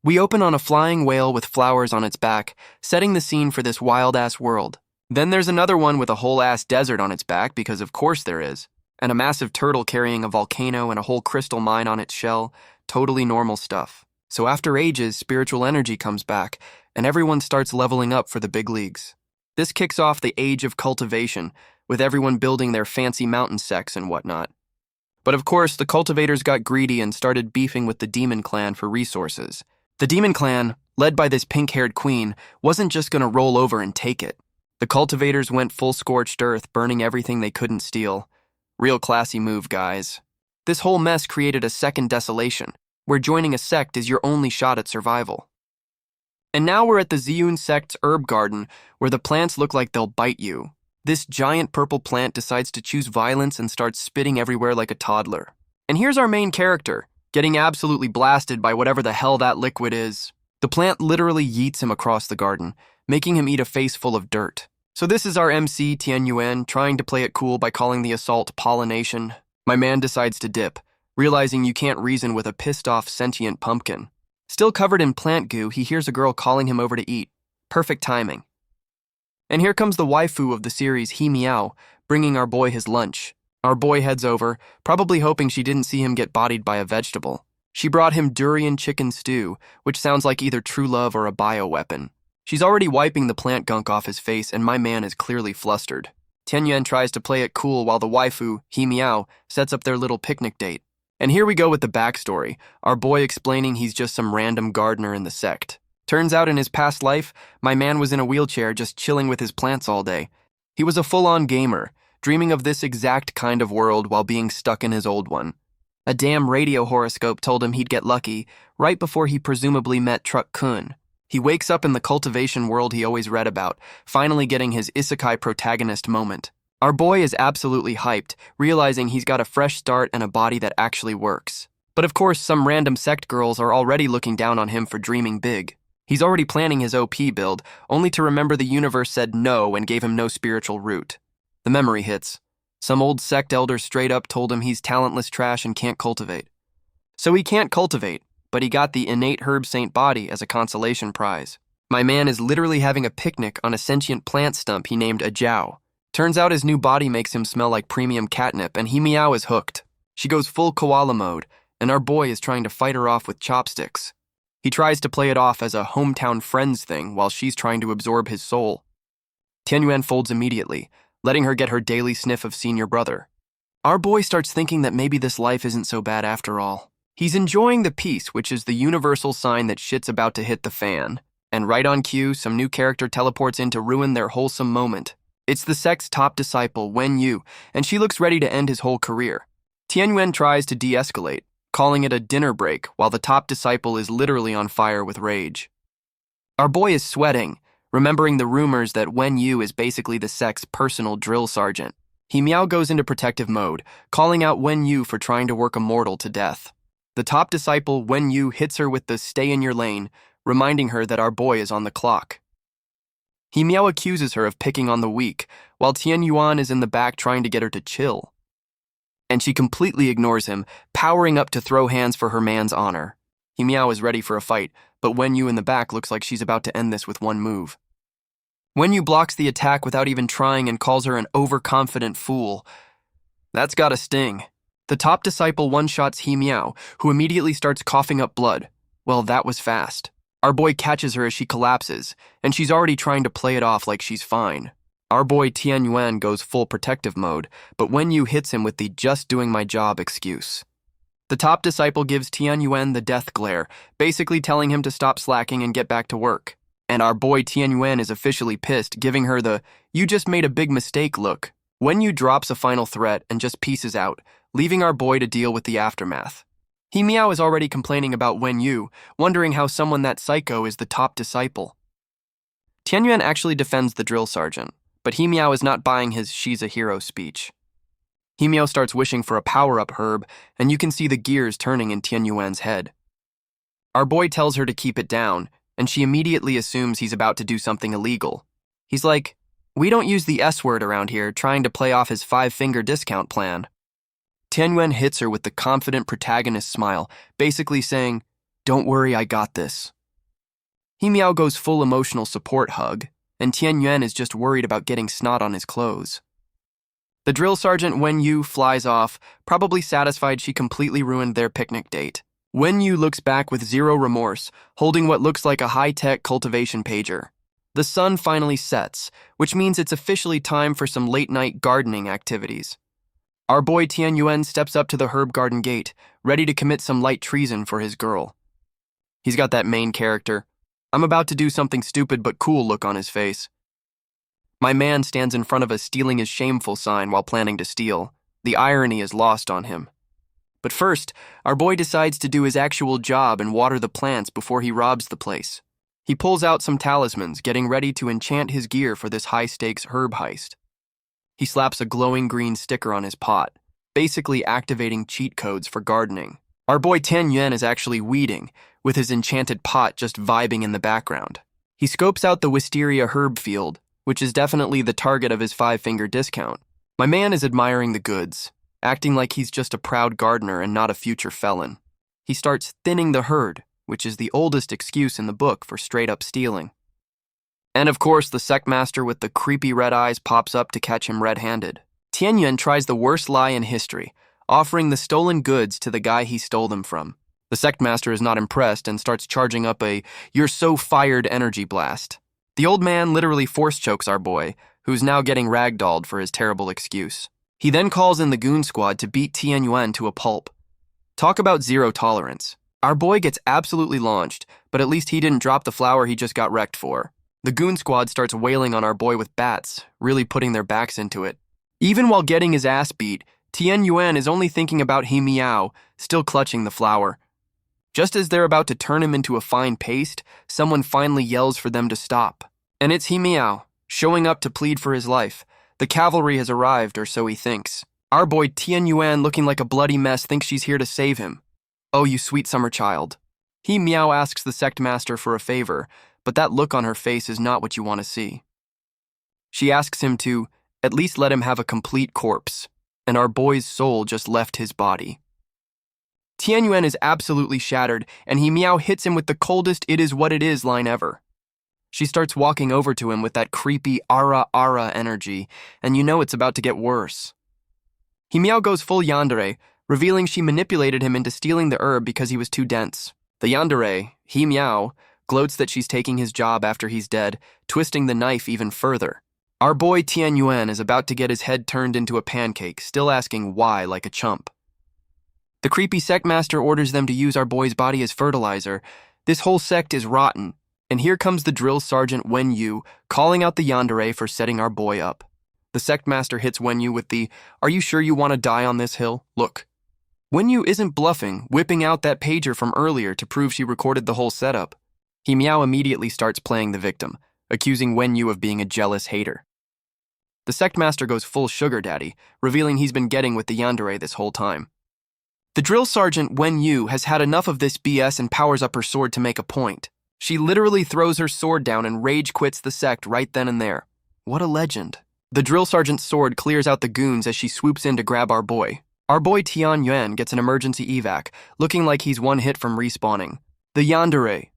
We open on a flying whale with flowers on its back, setting the scene for this wild-ass world. Then there's another one with a whole-ass desert on its back, because of course there is, and a massive turtle carrying a volcano and a whole crystal mine on its shell, totally normal stuff. So after ages, spiritual energy comes back, and everyone starts leveling up for the big leagues. This kicks off the age of cultivation, with everyone building their fancy mountain sects and whatnot. But of course, the cultivators got greedy and started beefing with the demon clan for resources. The demon clan, led by this pink-haired queen, wasn't just gonna roll over and take it. The cultivators went full scorched earth, burning everything they couldn't steal. Real classy move, guys. This whole mess created a second desolation, where joining a sect is your only shot at survival. And now we're at the Ziyun sect's herb garden, where the plants look like they'll bite you. This giant purple plant decides to choose violence and starts spitting everywhere like a toddler. And here's our main character, getting absolutely blasted by whatever the hell that liquid is. The plant literally yeets him across the garden, making him eat a face full of dirt. So this is our MC, Tian Yuan, trying to play it cool by calling the assault pollination. My man decides to dip, realizing you can't reason with a pissed-off sentient pumpkin. Still covered in plant goo, he hears a girl calling him over to eat. Perfect timing. And here comes the waifu of the series, He Meow, bringing our boy his lunch. Our boy heads over, probably hoping she didn't see him get bodied by a vegetable. She brought him durian chicken stew, which sounds like either true love or a bioweapon. She's already wiping the plant gunk off his face, and my man is clearly flustered. Tianyuan tries to play it cool while the waifu, He Meow, sets up their little picnic date. And here we go with the backstory, our boy explaining he's just some random gardener in the sect. Turns out in his past life, my man was in a wheelchair just chilling with his plants all day. He was a full-on gamer, dreaming of this exact kind of world while being stuck in his old one. A damn radio horoscope told him he'd get lucky right before he presumably met Truck Kun. He wakes up in the cultivation world he always read about, finally getting his isekai protagonist moment. Our boy is absolutely hyped, realizing he's got a fresh start and a body that actually works. But of course, some random sect girls are already looking down on him for dreaming big. He's already planning his OP build, only to remember the universe said no and gave him no spiritual root. The memory hits. Some old sect elder straight up told him he's talentless trash and can't cultivate. So he can't cultivate, but he got the innate herb saint body as a consolation prize. My man is literally having a picnic on a sentient plant stump he named a Jiao. Turns out his new body makes him smell like premium catnip, and He Meow is hooked. She goes full koala mode, and our boy is trying to fight her off with chopsticks. He tries to play it off as a hometown friends thing while she's trying to absorb his soul. Tianyuan folds immediately, letting her get her daily sniff of senior brother. Our boy starts thinking that maybe this life isn't so bad after all. He's enjoying the peace, which is the universal sign that shit's about to hit the fan. And right on cue, some new character teleports in to ruin their wholesome moment. It's the sect's top disciple, Wen Yu, and she looks ready to end his whole career. Tianyuan tries to de-escalate, calling it a dinner break, while the top disciple is literally on fire with rage. Our boy is sweating, remembering the rumors that Wen Yu is basically the sect's personal drill sergeant. He Meow goes into protective mode, calling out Wen Yu for trying to work a mortal to death. The top disciple, Wen Yu, hits her with the stay in your lane, reminding her that our boy is on the clock. He Meow accuses her of picking on the weak, while Tian Yuan is in the back trying to get her to chill. And she completely ignores him, powering up to throw hands for her man's honor. He Meow is ready for a fight, but Wen Yu in the back looks like she's about to end this with one move. Wen Yu blocks the attack without even trying and calls her an overconfident fool. That's gotta sting. The top disciple one-shots He Meow, who immediately starts coughing up blood. Well, that was fast. Our boy catches her as she collapses, and she's already trying to play it off like she's fine. Our boy Tianyuan goes full protective mode, but Wen Yu hits him with the just doing my job excuse. The top disciple gives Tianyuan the death glare, basically telling him to stop slacking and get back to work. And our boy Tianyuan is officially pissed, giving her the "you just made a big mistake" look. Wen Yu drops a final threat and just pieces out, leaving our boy to deal with the aftermath. He Meow is already complaining about Wen Yu, wondering how someone that psycho is the top disciple. Tianyuan actually defends the drill sergeant, but He Meow is not buying his "she's a hero" speech. He Meow starts wishing for a power-up herb, and you can see the gears turning in Tianyuan's head. Our boy tells her to keep it down, and she immediately assumes he's about to do something illegal. He's like, "We don't use the S word around here," trying to play off his 5-finger discount plan. Tianyuan hits her with the confident protagonist smile, basically saying, "Don't worry, I got this." He Miao goes full emotional support hug, and Tian Yuan is just worried about getting snot on his clothes. The drill sergeant Wen Yu flies off, probably satisfied she completely ruined their picnic date. Wen Yu looks back with zero remorse, holding what looks like a high-tech cultivation pager. The sun finally sets, which means it's officially time for some late-night gardening activities. Our boy Tian Yuan steps up to the herb garden gate, ready to commit some light treason for his girl. He's got that main character, I'm about to do something stupid but cool look on his face. My man stands in front of us stealing his shameful sign while planning to steal. The irony is lost on him. But first, our boy decides to do his actual job and water the plants before he robs the place. He pulls out some talismans, getting ready to enchant his gear for this high-stakes herb heist. He slaps a glowing green sticker on his pot, basically activating cheat codes for gardening. Our boy Tian Yuan is actually weeding, with his enchanted pot just vibing in the background. He scopes out the wisteria herb field, which is definitely the target of his 5-finger discount. My man is admiring the goods, acting like he's just a proud gardener and not a future felon. He starts thinning the herd, which is the oldest excuse in the book for straight-up stealing. And of course, the Sect master with the creepy red eyes pops up to catch him red-handed. Tian Yuan tries the worst lie in history, offering the stolen goods to the guy he stole them from. The Sect master is not impressed and starts charging up a "you're so fired" energy blast. The old man literally force chokes our boy, who's now getting ragdolled for his terrible excuse. He then calls in the Goon squad to beat Tian Yuan to a pulp. Talk about zero tolerance. Our boy gets absolutely launched, but at least he didn't drop the flower he just got wrecked for. The Goon squad starts wailing on our boy with bats, really putting their backs into it. Even while getting his ass beat, Tian Yuan is only thinking about He Miao, still clutching the flower. Just as they're about to turn him into a fine paste, someone finally yells for them to stop. And it's He Miao, showing up to plead for his life. The cavalry has arrived, or so he thinks. Our boy Tian Yuan, looking like a bloody mess, thinks she's here to save him. Oh, you sweet summer child. He Miao asks the Sect master for a favor, but that look on her face is not what you want to see. She asks him to at least let him have a complete corpse, and our boy's soul just left his body. Tian Yuan is absolutely shattered, and He Miao hits him with the coldest "it is what it is" line ever. She starts walking over to him with that creepy ara ara energy, and you know it's about to get worse. He Miao goes full yandere, revealing she manipulated him into stealing the herb because he was too dense. The yandere, He Miao, gloats that she's taking his job after he's dead, twisting the knife even further. Our boy Tian Yuan is about to get his head turned into a pancake, still asking why like a chump. The creepy Sect master orders them to use our boy's body as fertilizer. This whole sect is rotten, and here comes the drill sergeant Wen Yu, calling out the yandere for setting our boy up. The Sect master hits Wen Yu with the, "Are you sure you want to die on this hill? Look." Wen Yu isn't bluffing, whipping out that pager from earlier to prove she recorded the whole setup. He Miao immediately starts playing the victim, accusing Wen Yu of being a jealous hater. The Sect master goes full sugar daddy, revealing he's been getting with the yandere this whole time. The drill sergeant Wen Yu has had enough of this BS and powers up her sword to make a point. She literally throws her sword down and rage quits the sect right then and there. What a legend. The drill sergeant's sword clears out the goons as she swoops in to grab our boy. Our boy Tian Yuan gets an emergency evac, looking like he's one hit from respawning. The yandere.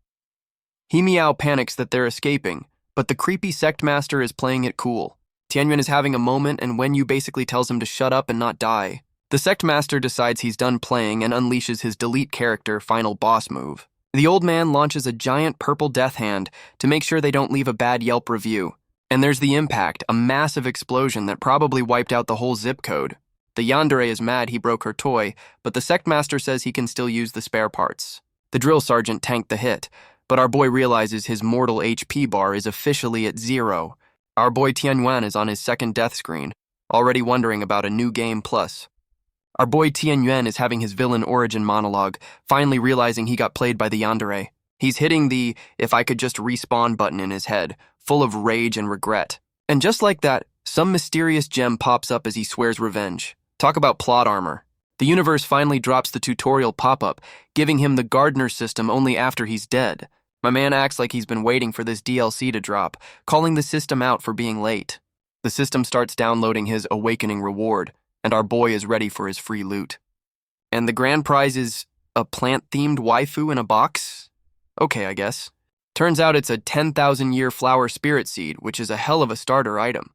He Miao panics that they're escaping, but the creepy Sect master is playing it cool. Tian Yuan is having a moment, and Wen Yu basically tells him to shut up and not die. The Sect master decides he's done playing and unleashes his delete character final boss move. The old man launches a giant purple death hand to make sure they don't leave a bad Yelp review. And there's the impact, a massive explosion that probably wiped out the whole zip code. The yandere is mad he broke her toy, but the Sect master says he can still use the spare parts. The drill sergeant tanked the hit, but our boy realizes his mortal HP bar is officially at 0. Our boy Tian Yuan is on his second death screen, already wondering about a new game plus. Our boy Tian Yuan is having his villain origin monologue, finally realizing he got played by the yandere. He's hitting the "if I could just respawn" button in his head, full of rage and regret. And just like that, some mysterious gem pops up as he swears revenge. Talk about plot armor. The universe finally drops the tutorial pop-up, giving him the gardener system only after he's dead. My man acts like he's been waiting for this DLC to drop, calling the system out for being late. The system starts downloading his awakening reward, and our boy is ready for his free loot. And the grand prize is a plant-themed waifu in a box? Okay, I guess. Turns out it's a 10,000-year flower spirit seed, which is a hell of a starter item.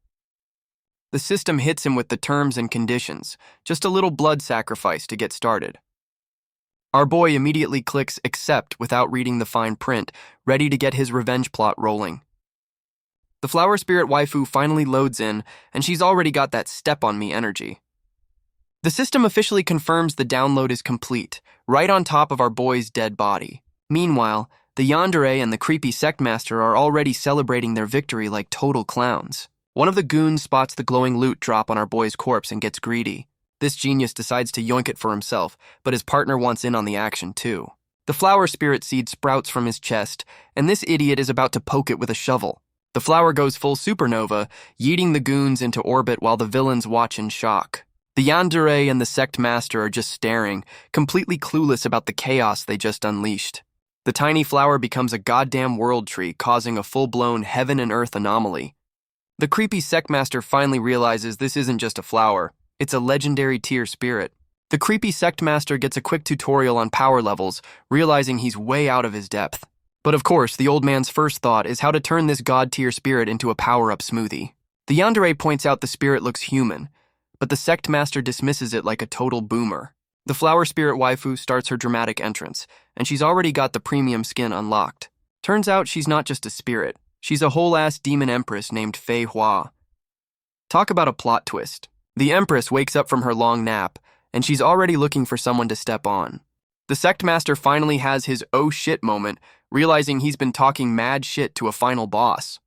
The system hits him with the terms and conditions, just a little blood sacrifice to get started. Our boy immediately clicks accept without reading the fine print, ready to get his revenge plot rolling. The flower spirit waifu finally loads in, and she's already got that step on me energy. The system officially confirms the download is complete, right on top of our boy's dead body. Meanwhile, the yandere and the creepy sect master are already celebrating their victory like total clowns. One of the goons spots the glowing loot drop on our boy's corpse and gets greedy. This genius decides to yoink it for himself, but his partner wants in on the action too. The flower spirit seed sprouts from his chest, and this idiot is about to poke it with a shovel. The flower goes full supernova, yeeting the goons into orbit while the villains watch in shock. The yandere and the sect master are just staring, completely clueless about the chaos they just unleashed. The tiny flower becomes a goddamn world tree, causing a full-blown heaven and earth anomaly. The creepy sect master finally realizes this isn't just a flower, it's a legendary tier spirit. The creepy sect master gets a quick tutorial on power levels, realizing he's way out of his depth. But of course, the old man's first thought is how to turn this god-tier spirit into a power-up smoothie. The yandere points out the spirit looks human, but the sect master dismisses it like a total boomer. The flower spirit waifu starts her dramatic entrance, and she's already got the premium skin unlocked. Turns out she's not just a spirit, she's a whole-ass demon empress named Fei Hua. Talk about a plot twist. The empress wakes up from her long nap, and she's already looking for someone to step on. The sect master finally has his oh shit moment, realizing he's been talking mad shit to a final boss.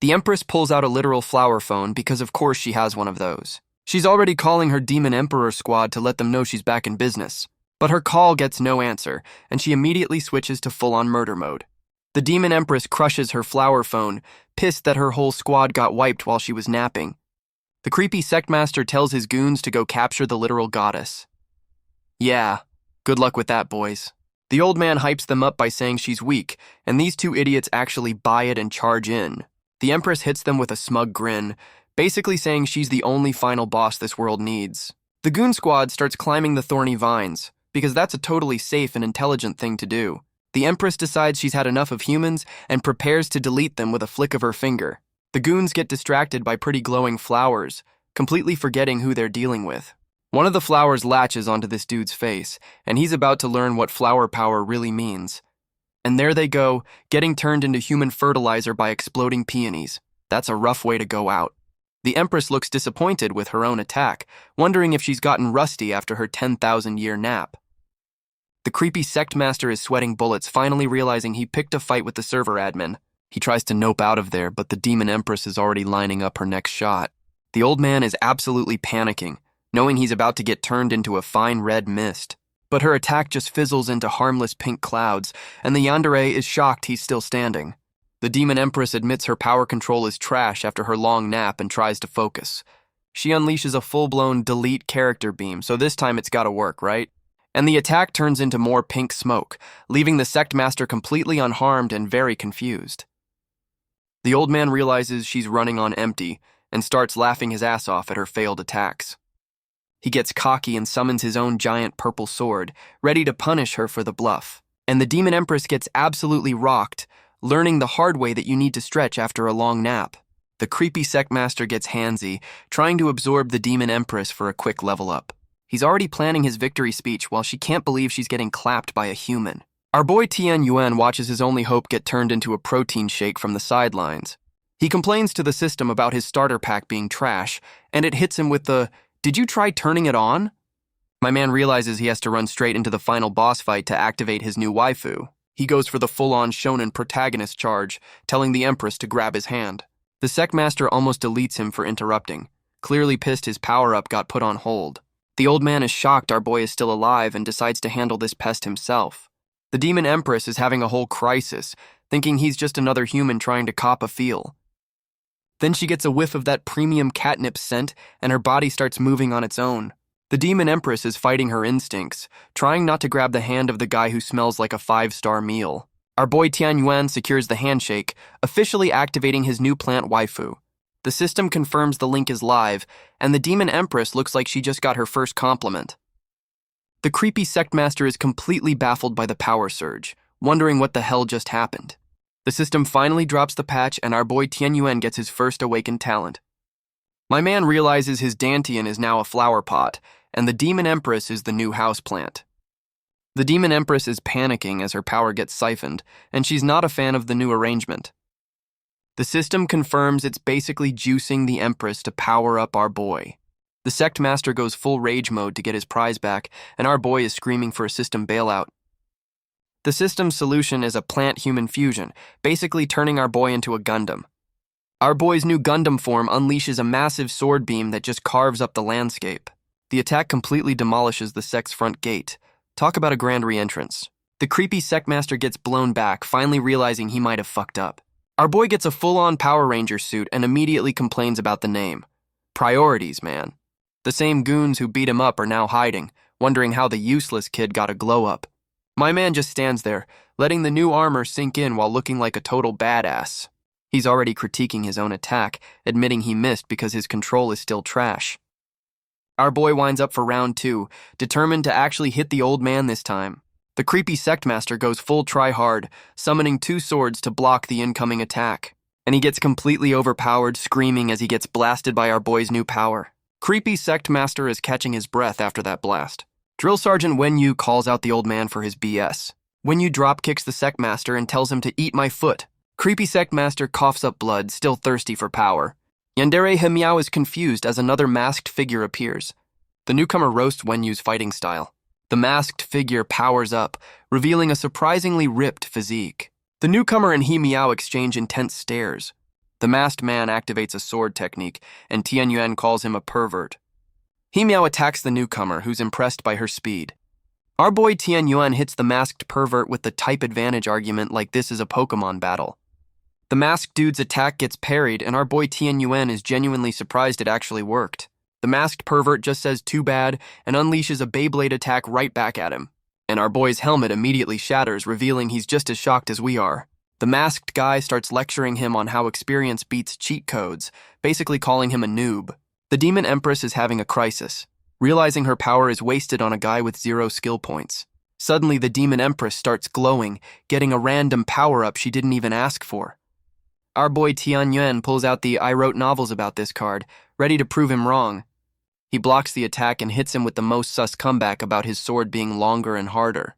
The empress pulls out a literal flower phone because of course she has one of those. She's already calling her demon emperor squad to let them know she's back in business. But her call gets no answer, and she immediately switches to full-on murder mode. The demon empress crushes her flower phone, pissed that her whole squad got wiped while she was napping. The creepy sect master tells his goons to go capture the literal goddess. Yeah, good luck with that, boys. The old man hypes them up by saying she's weak, and these two idiots actually buy it and charge in. The empress hits them with a smug grin, basically saying she's the only final boss this world needs. The goon squad starts climbing the thorny vines, because that's a totally safe and intelligent thing to do. The empress decides she's had enough of humans and prepares to delete them with a flick of her finger. The goons get distracted by pretty glowing flowers, completely forgetting who they're dealing with. One of the flowers latches onto this dude's face, and he's about to learn what flower power really means. And there they go, getting turned into human fertilizer by exploding peonies. That's a rough way to go out. The empress looks disappointed with her own attack, wondering if she's gotten rusty after her 10,000-year nap. The creepy sect master is sweating bullets, finally realizing he picked a fight with the server admin. He tries to nope out of there, but the demon empress is already lining up her next shot. The old man is absolutely panicking, knowing he's about to get turned into a fine red mist. But her attack just fizzles into harmless pink clouds, and the yandere is shocked he's still standing. The demon empress admits her power control is trash after her long nap and tries to focus. She unleashes a full-blown delete character beam, so this time it's gotta work, right? And the attack turns into more pink smoke, leaving the sect master completely unharmed and very confused. The old man realizes she's running on empty and starts laughing his ass off at her failed attacks. He gets cocky and summons his own giant purple sword, ready to punish her for the bluff. And the demon empress gets absolutely rocked, learning the hard way that you need to stretch after a long nap. The creepy sect master gets handsy, trying to absorb the demon empress for a quick level up. He's already planning his victory speech while she can't believe she's getting clapped by a human. Our boy Tian Yuan watches his only hope get turned into a protein shake from the sidelines. He complains to the system about his starter pack being trash, and it hits him with the, "Did you try turning it on?" My man realizes he has to run straight into the final boss fight to activate his new waifu. He goes for the full-on shonen protagonist charge, telling the empress to grab his hand. The sect master almost deletes him for interrupting, clearly pissed his power-up got put on hold. The old man is shocked our boy is still alive and decides to handle this pest himself. The demon empress is having a whole crisis, thinking he's just another human trying to cop a feel. Then she gets a whiff of that premium catnip scent and her body starts moving on its own. The demon empress is fighting her instincts, trying not to grab the hand of the guy who smells like a 5-star meal. Our boy Tian Yuan secures the handshake, officially activating his new plant waifu. The system confirms the link is live, and the demon empress looks like she just got her first compliment. The creepy sect master is completely baffled by the power surge, wondering what the hell just happened. The system finally drops the patch and our boy Tianyuan gets his first awakened talent. My man realizes his Dantian is now a flower pot, and the Demon Empress is the new houseplant. The Demon Empress is panicking as her power gets siphoned, and she's not a fan of the new arrangement. The system confirms it's basically juicing the Empress to power up our boy. The Sect Master goes full rage mode to get his prize back, and our boy is screaming for a system bailout. The system's solution is a plant-human fusion, basically turning our boy into a Gundam. Our boy's new Gundam form unleashes a massive sword beam that just carves up the landscape. The attack completely demolishes the Sect's front gate. Talk about a grand re-entrance. The creepy Sect Master gets blown back, finally realizing he might have fucked up. Our boy gets a full-on Power Ranger suit and immediately complains about the name. Priorities, man. The same goons who beat him up are now hiding, wondering how the useless kid got a glow-up. My man just stands there, letting the new armor sink in while looking like a total badass. He's already critiquing his own attack, admitting he missed because his control is still trash. Our boy winds up for round 2, determined to actually hit the old man this time. The creepy Sect Master goes full try-hard, summoning 2 swords to block the incoming attack. And he gets completely overpowered, screaming as he gets blasted by our boy's new power. Creepy Sect Master is catching his breath after that blast. Drill Sergeant Wenyu calls out the old man for his BS. Wenyu dropkicks the Sect Master and tells him to eat my foot. Creepy Sect Master coughs up blood, still thirsty for power. Yandere Himiao is confused as another masked figure appears. The newcomer roasts Wenyu's fighting style. The masked figure powers up, revealing a surprisingly ripped physique. The newcomer and Himiao exchange intense stares. The masked man activates a sword technique, and Tianyuan calls him a pervert. Himiao attacks the newcomer, who's impressed by her speed. Our boy Tianyuan hits the masked pervert with the type advantage argument like this is a Pokemon battle. The masked dude's attack gets parried, and our boy Tianyuan is genuinely surprised it actually worked. The masked pervert just says too bad and unleashes a Beyblade attack right back at him. And our boy's helmet immediately shatters, revealing he's just as shocked as we are. The masked guy starts lecturing him on how experience beats cheat codes, basically calling him a noob. The Demon Empress is having a crisis, realizing her power is wasted on a guy with 0 skill points. Suddenly, the Demon Empress starts glowing, getting a random power-up she didn't even ask for. Our boy Tianyuan pulls out the I wrote novels about this card, ready to prove him wrong. He blocks the attack and hits him with the most sus comeback about his sword being longer and harder.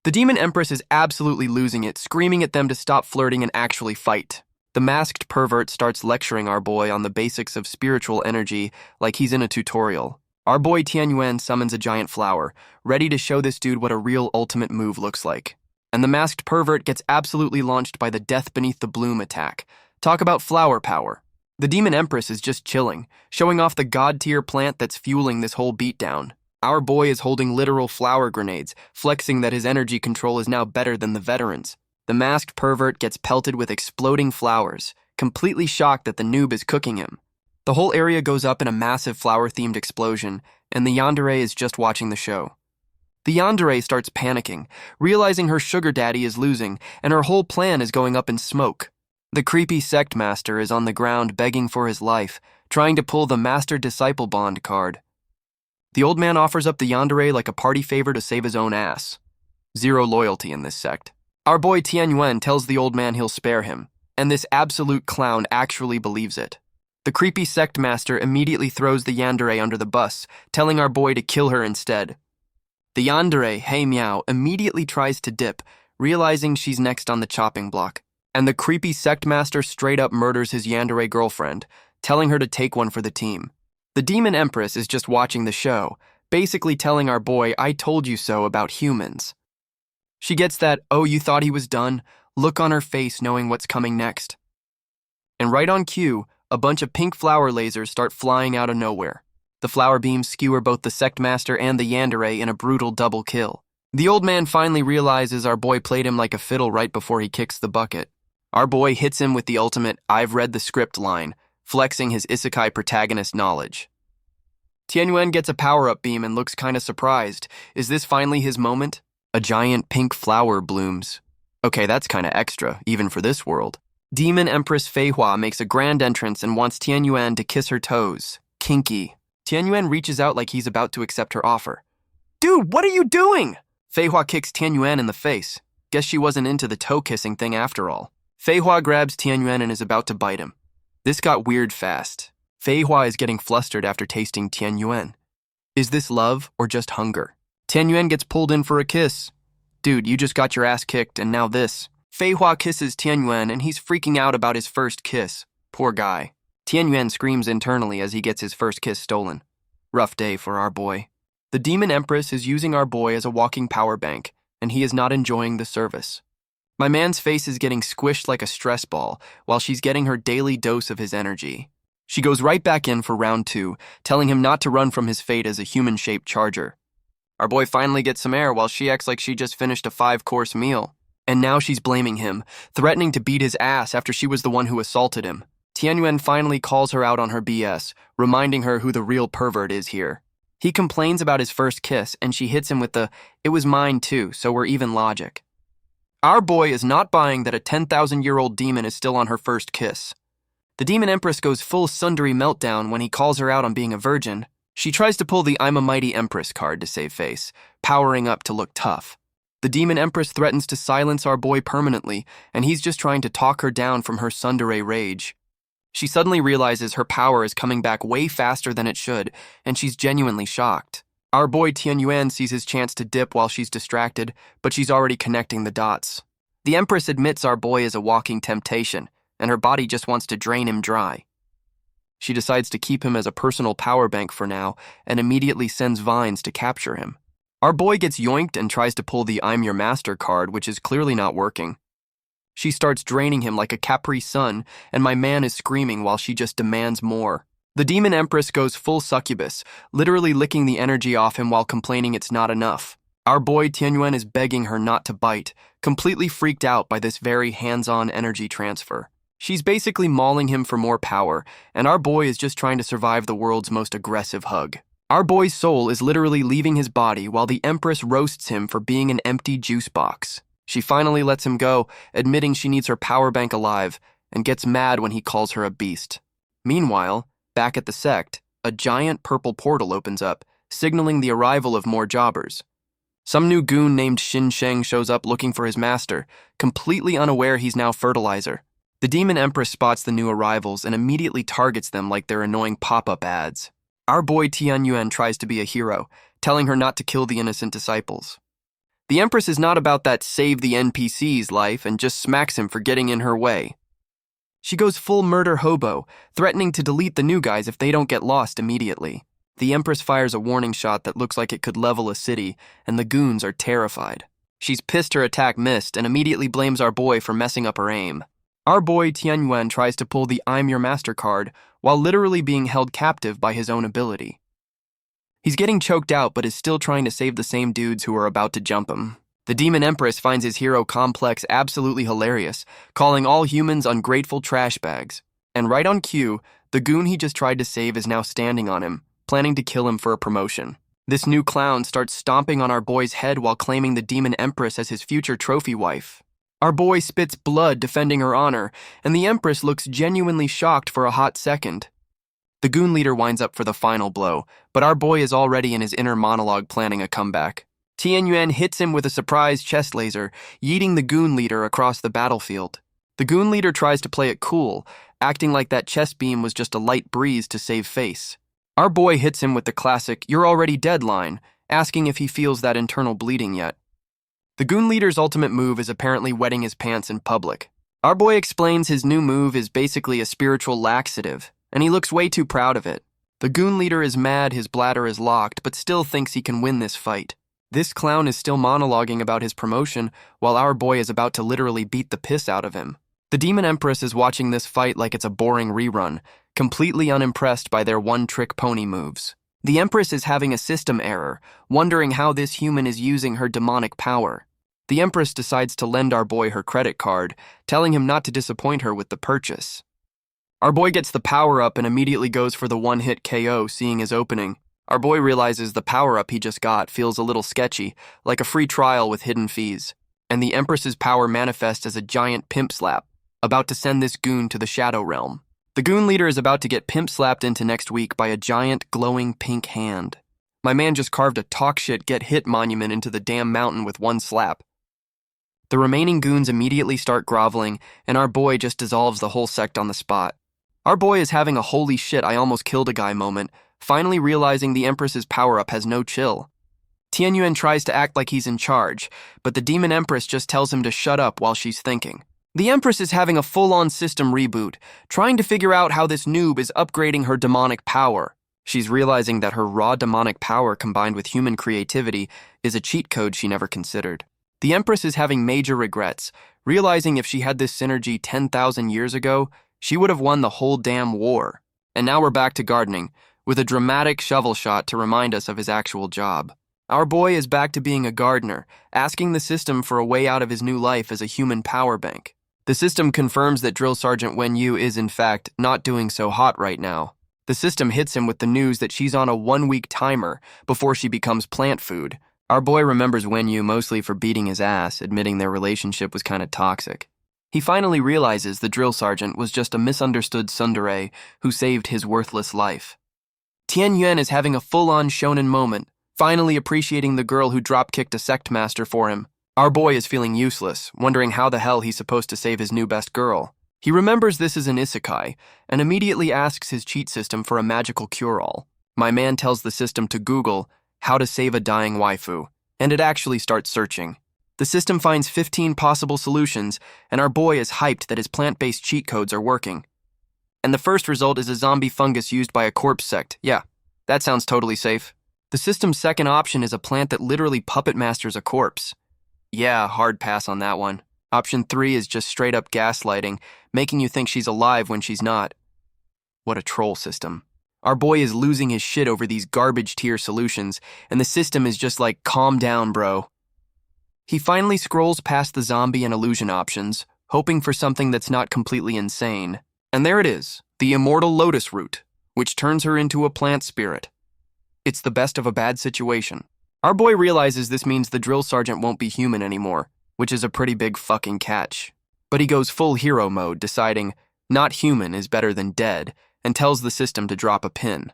The Demon Empress is absolutely losing it, screaming at them to stop flirting and actually fight. The masked pervert starts lecturing our boy on the basics of spiritual energy like he's in a tutorial. Our boy Tianyuan summons a giant flower, ready to show this dude what a real ultimate move looks like. And the masked pervert gets absolutely launched by the Death Beneath the Bloom attack. Talk about flower power. The Demon Empress is just chilling, showing off the god-tier plant that's fueling this whole beatdown. Our boy is holding literal flower grenades, flexing that his energy control is now better than the veterans. The masked pervert gets pelted with exploding flowers, completely shocked that the noob is cooking him. The whole area goes up in a massive flower-themed explosion, and the yandere is just watching the show. The yandere starts panicking, realizing her sugar daddy is losing, and her whole plan is going up in smoke. The creepy Sect Master is on the ground begging for his life, trying to pull the Master-Disciple Bond card. The old man offers up the yandere like a party favor to save his own ass. 0 loyalty in this sect. Our boy Tianyuan tells the old man he'll spare him, and this absolute clown actually believes it. The creepy Sect Master immediately throws the yandere under the bus, telling our boy to kill her instead. The yandere, Hey Meow, immediately tries to dip, realizing she's next on the chopping block. And the creepy Sect Master straight up murders his yandere girlfriend, telling her to take one for the team. The Demon Empress is just watching the show, basically telling our boy, I told you so about humans. She gets that, oh, you thought he was done, look on her face knowing what's coming next. And right on cue, a bunch of pink flower lasers start flying out of nowhere. The flower beams skewer both the Sect Master and the yandere in a brutal double kill. The old man finally realizes our boy played him like a fiddle right before he kicks the bucket. Our boy hits him with the ultimate I've read the script line, flexing his isekai protagonist knowledge. Tianyuan gets a power-up beam and looks kinda surprised. Is this finally his moment? A giant pink flower blooms. Okay, that's kinda extra, even for this world. Demon Empress Feihua makes a grand entrance and wants Tianyuan to kiss her toes. Kinky. Tianyuan reaches out like he's about to accept her offer. Dude, what are you doing? Feihua kicks Tianyuan in the face. Guess she wasn't into the toe-kissing thing after all. Fei Hua grabs Tianyuan and is about to bite him. This got weird fast. Fei Hua is getting flustered after tasting Tianyuan. Is this love or just hunger? Tianyuan gets pulled in for a kiss. Dude, you just got your ass kicked and now this. Fei Hua kisses Tianyuan and he's freaking out about his first kiss. Poor guy. Tianyuan screams internally as he gets his first kiss stolen. Rough day for our boy. The demon Empress is using our boy as a walking power bank, and he is not enjoying the service. My man's face is getting squished like a stress ball while she's getting her daily dose of his energy. She goes right back in for round 2, telling him not to run from his fate as a human-shaped charger. Our boy finally gets some air while she acts like she just finished a 5-course meal. And now she's blaming him, threatening to beat his ass after she was the one who assaulted him. Tianyuan finally calls her out on her BS, reminding her who the real pervert is here. He complains about his first kiss, and she hits him with the, "It was mine too, so we're even" logic. Our boy is not buying that a 10,000-year-old demon is still on her first kiss. The demon Empress goes full Sundari meltdown when he calls her out on being a virgin. She tries to pull the "I'm a mighty Empress" card to save face, powering up to look tough. The demon Empress threatens to silence our boy permanently, and he's just trying to talk her down from her tsundere rage. She suddenly realizes her power is coming back way faster than it should, and she's genuinely shocked. Our boy Tianyuan sees his chance to dip while she's distracted, but she's already connecting the dots. The Empress admits our boy is a walking temptation, and her body just wants to drain him dry. She decides to keep him as a personal power bank for now, and immediately sends vines to capture him. Our boy gets yoinked and tries to pull the "I'm your master" card, which is clearly not working. She starts draining him like a Capri Sun, and my man is screaming while she just demands more. The demon Empress goes full succubus, literally licking the energy off him while complaining it's not enough. Our boy Tianyuan is begging her not to bite, completely freaked out by this very hands-on energy transfer. She's basically mauling him for more power, and our boy is just trying to survive the world's most aggressive hug. Our boy's soul is literally leaving his body while the Empress roasts him for being an empty juice box. She finally lets him go, admitting she needs her power bank alive, and gets mad when he calls her a beast. Meanwhile, back at the Sect, a giant purple portal opens up, signaling the arrival of more jobbers. Some new goon named Xin Sheng shows up looking for his master, completely unaware he's now fertilizer. The demon Empress spots the new arrivals and immediately targets them like they're annoying pop-up ads. Our boy Tianyuan tries to be a hero, telling her not to kill the innocent disciples. The Empress is not about that save the NPCs life and just smacks him for getting in her way. She goes full murder hobo, threatening to delete the new guys if they don't get lost immediately. The Empress fires a warning shot that looks like it could level a city, and the goons are terrified. She's pissed her attack missed and immediately blames our boy for messing up her aim. Our boy Tianyuan tries to pull the "I'm your master" card while literally being held captive by his own ability. He's getting choked out but is still trying to save the same dudes who are about to jump him. The demon Empress finds his hero complex absolutely hilarious, calling all humans ungrateful trash bags. And right on cue, the goon he just tried to save is now standing on him, planning to kill him for a promotion. This new clown starts stomping on our boy's head while claiming the demon Empress as his future trophy wife. Our boy spits blood defending her honor, and the Empress looks genuinely shocked for a hot second. The goon leader winds up for the final blow, but our boy is already in his inner monologue planning a comeback. Tianyuan hits him with a surprise chest laser, yeeting the goon leader across the battlefield. The goon leader tries to play it cool, acting like that chest beam was just a light breeze to save face. Our boy hits him with the classic "You're already dead" line, asking if he feels that internal bleeding yet. The goon leader's ultimate move is apparently wetting his pants in public. Our boy explains his new move is basically a spiritual laxative, and he looks way too proud of it. The goon leader is mad his bladder is locked, but still thinks he can win this fight. This clown is still monologuing about his promotion, while our boy is about to literally beat the piss out of him. The demon Empress is watching this fight like it's a boring rerun, completely unimpressed by their one-trick pony moves. The Empress is having a system error, wondering how this human is using her demonic power. The Empress decides to lend our boy her credit card, telling him not to disappoint her with the purchase. Our boy gets the power-up and immediately goes for the one-hit KO, seeing his opening. Our boy realizes the power-up he just got feels a little sketchy, like a free trial with hidden fees. And the Empress's power manifests as a giant pimp slap, about to send this goon to the Shadow Realm. The goon leader is about to get pimp slapped into next week by a giant, glowing pink hand. My man just carved a talk shit get hit monument into the damn mountain with one slap. The remaining goons immediately start groveling, and our boy just dissolves the whole sect on the spot. Our boy is having a holy shit I almost killed a guy moment, finally realizing the Empress's power-up has no chill. Tianyuan tries to act like he's in charge, but the demon Empress just tells him to shut up while she's thinking. The Empress is having a full-on system reboot, trying to figure out how this noob is upgrading her demonic power. She's realizing that her raw demonic power combined with human creativity is a cheat code she never considered. The Empress is having major regrets, realizing if she had this synergy 10,000 years ago, she would have won the whole damn war. And now we're back to gardening, with a dramatic shovel shot to remind us of his actual job. Our boy is back to being a gardener, asking the system for a way out of his new life as a human power bank. The system confirms that Drill Sergeant Wen Yu is, in fact, not doing so hot right now. The system hits him with the news that she's on a 1-week timer before she becomes plant food. Our boy remembers Wen Yu mostly for beating his ass, admitting their relationship was kind of toxic. He finally realizes the drill sergeant was just a misunderstood tsundere who saved his worthless life. Tianyuan is having a full-on shonen moment, finally appreciating the girl who drop-kicked a sect master for him. Our boy is feeling useless, wondering how the hell he's supposed to save his new best girl. He remembers this is an isekai, and immediately asks his cheat system for a magical cure-all. My man tells the system to Google how to save a dying waifu, and it actually starts searching. The system finds 15 possible solutions, and our boy is hyped that his plant-based cheat codes are working. And the first result is a zombie fungus used by a corpse sect. Yeah, that sounds totally safe. The system's second option is a plant that literally puppet masters a corpse. Yeah, hard pass on that one. Option 3 is just straight-up gaslighting, making you think she's alive when she's not. What a troll system. Our boy is losing his shit over these garbage-tier solutions, and the system is just like, calm down, bro. He finally scrolls past the zombie and illusion options, hoping for something that's not completely insane. And there it is, the immortal lotus root, which turns her into a plant spirit. It's the best of a bad situation. Our boy realizes this means the drill sergeant won't be human anymore, which is a pretty big fucking catch. But he goes full hero mode, deciding not human is better than dead, and tells the system to drop a pin.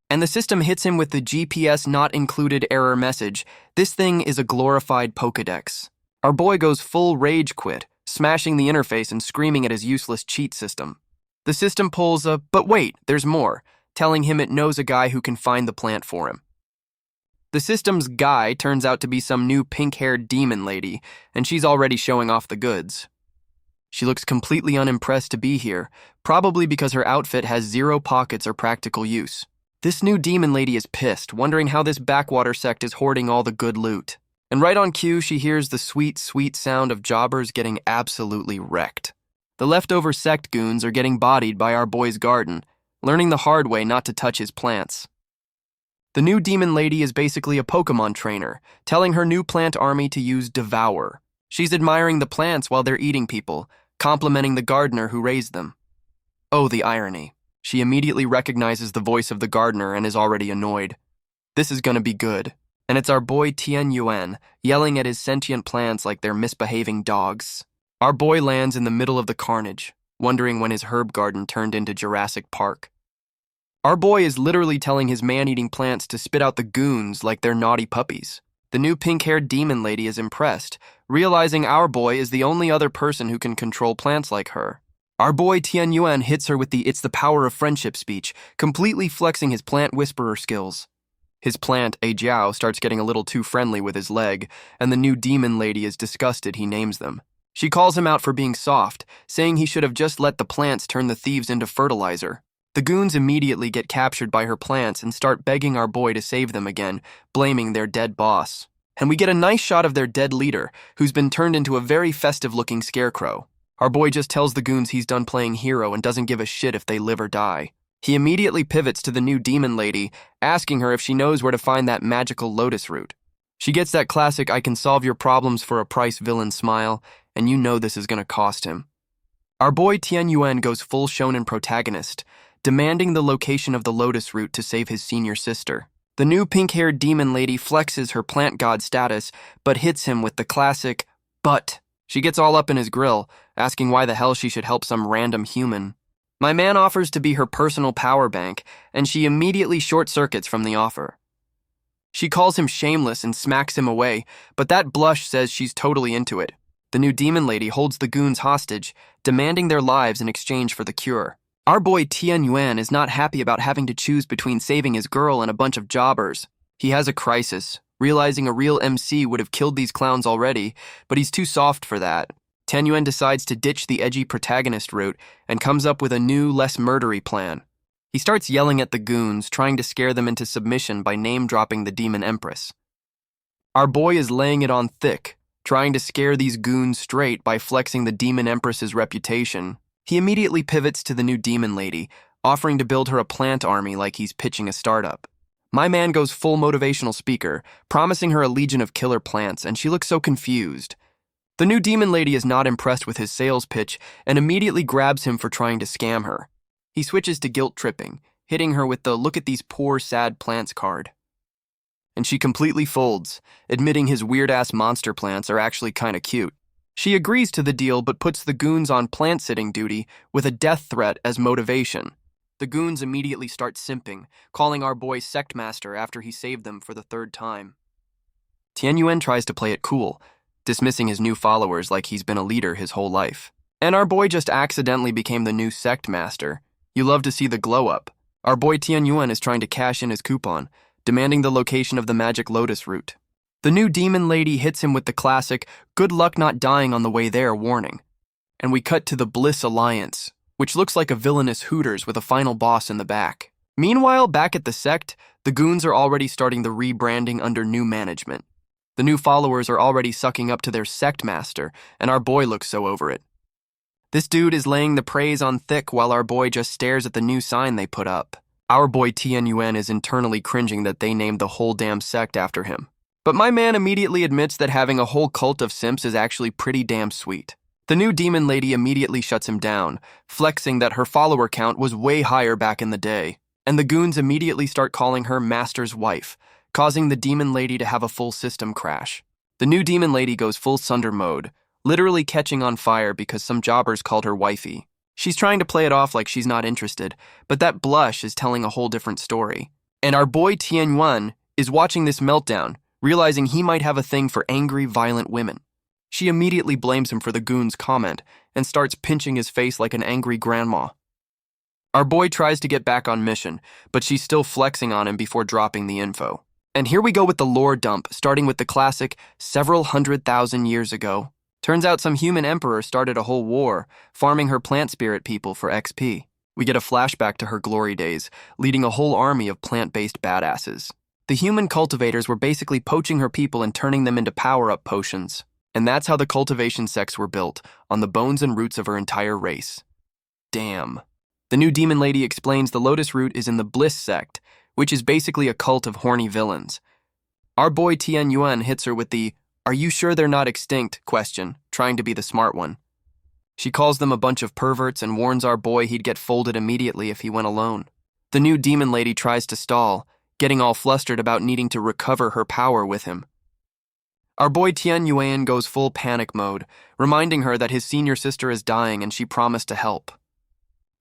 And the system hits him with the GPS not included error message. This thing is a glorified Pokédex. Our boy goes full rage quit, smashing the interface and screaming at his useless cheat system. The system pulls a, but wait, there's more, telling him it knows a guy who can find the plant for him. The system's guy turns out to be some new pink-haired demon lady, and she's already showing off the goods. She looks completely unimpressed to be here, probably because her outfit has 0 pockets or practical use. This new demon lady is pissed, wondering how this backwater sect is hoarding all the good loot. And right on cue, she hears the sweet, sweet sound of jobbers getting absolutely wrecked. The leftover sect goons are getting bodied by our boy's garden, learning the hard way not to touch his plants. The new demon lady is basically a Pokemon trainer, telling her new plant army to use Devour. She's admiring the plants while they're eating people, complimenting the gardener who raised them. Oh, the irony. She immediately recognizes the voice of the gardener and is already annoyed. This is gonna be good. And it's our boy Tianyuan yelling at his sentient plants like they're misbehaving dogs. Our boy lands in the middle of the carnage, wondering when his herb garden turned into Jurassic Park. Our boy is literally telling his man-eating plants to spit out the goons like they're naughty puppies. The new pink-haired demon lady is impressed, realizing our boy is the only other person who can control plants like her. Our boy Tianyuan hits her with the "it's the power of friendship" speech, completely flexing his plant whisperer skills. His plant, a Jiao, starts getting a little too friendly with his leg, and the new demon lady is disgusted he names them. She calls him out for being soft, saying he should have just let the plants turn the thieves into fertilizer. The goons immediately get captured by her plants and start begging our boy to save them again, blaming their dead boss. And we get a nice shot of their dead leader, who's been turned into a very festive-looking scarecrow. Our boy just tells the goons he's done playing hero and doesn't give a shit if they live or die. He immediately pivots to the new demon lady, asking her if she knows where to find that magical lotus root. She gets that classic "I can solve your problems for a price" villain smile, and you know this is gonna cost him. Our boy Tianyuan goes full shonen protagonist, demanding the location of the lotus root to save his senior sister. The new pink-haired demon lady flexes her plant god status, but hits him with the classic, "but." She gets all up in his grill, asking why the hell she should help some random human. My man offers to be her personal power bank, and she immediately short-circuits from the offer. She calls him shameless and smacks him away, but that blush says she's totally into it. The new demon lady holds the goons hostage, demanding their lives in exchange for the cure. Our boy Tian Yuan is not happy about having to choose between saving his girl and a bunch of jobbers. He has a crisis, realizing a real MC would have killed these clowns already, but he's too soft for that. Tian Yuan decides to ditch the edgy protagonist route and comes up with a new, less murdery plan. He starts yelling at the goons, trying to scare them into submission by name-dropping the demon Empress. Our boy is laying it on thick, trying to scare these goons straight by flexing the demon Empress's reputation. He immediately pivots to the new demon lady, offering to build her a plant army like he's pitching a startup. My man goes full motivational speaker, promising her a legion of killer plants, and she looks so confused. The new demon lady is not impressed with his sales pitch and immediately grabs him for trying to scam her. He switches to guilt tripping, hitting her with the "look at these poor, sad plants" card. And she completely folds, admitting his weird-ass monster plants are actually kinda cute. She agrees to the deal but puts the goons on plant-sitting duty with a death threat as motivation. The goons immediately start simping, calling our boy Sect Master after he saved them for the third time. Tian Yuan tries to play it cool, dismissing his new followers like he's been a leader his whole life. And our boy just accidentally became the new Sect Master. You love to see the glow-up. Our boy Tian Yuan is trying to cash in his coupon, demanding the location of the Magic Lotus route. The new demon lady hits him with the classic, "good luck not dying on the way there" warning. And we cut to the Bliss Alliance, which looks like a villainous Hooters with a final boss in the back. Meanwhile, back at the Sect, the goons are already starting the rebranding under new management. The new followers are already sucking up to their Sect Master, and our boy looks so over it. This dude is laying the praise on thick while our boy just stares at the new sign they put up. Our boy Tian Yuan is internally cringing that they named the whole damn sect after him. But my man immediately admits that having a whole cult of simps is actually pretty damn sweet. The new demon lady immediately shuts him down, flexing that her follower count was way higher back in the day. And the goons immediately start calling her Master's wife, causing the demon lady to have a full system crash. The new demon lady goes full Sunder mode, literally catching on fire because some jobbers called her wifey. She's trying to play it off like she's not interested, but that blush is telling a whole different story. And our boy Tian Yuan is watching this meltdown, realizing he might have a thing for angry, violent women. She immediately blames him for the goon's comment and starts pinching his face like an angry grandma. Our boy tries to get back on mission, but she's still flexing on him before dropping the info. And here we go with the lore dump, starting with the classic several 100,000 years ago. Turns out some human emperor started a whole war, farming her plant spirit people for XP. We get a flashback to her glory days, leading a whole army of plant-based badasses. The human cultivators were basically poaching her people and turning them into power-up potions. And that's how the cultivation sects were built, on the bones and roots of her entire race. Damn. The new demon lady explains the Lotus root is in the Bliss Sect, which is basically a cult of horny villains. Our boy Tian Yuan hits her with the "are you sure they're not extinct?" question, trying to be the smart one. She calls them a bunch of perverts and warns our boy he'd get folded immediately if he went alone. The new demon lady tries to stall, getting all flustered about needing to recover her power with him. Our boy Tian Yuan goes full panic mode, reminding her that his senior sister is dying and she promised to help.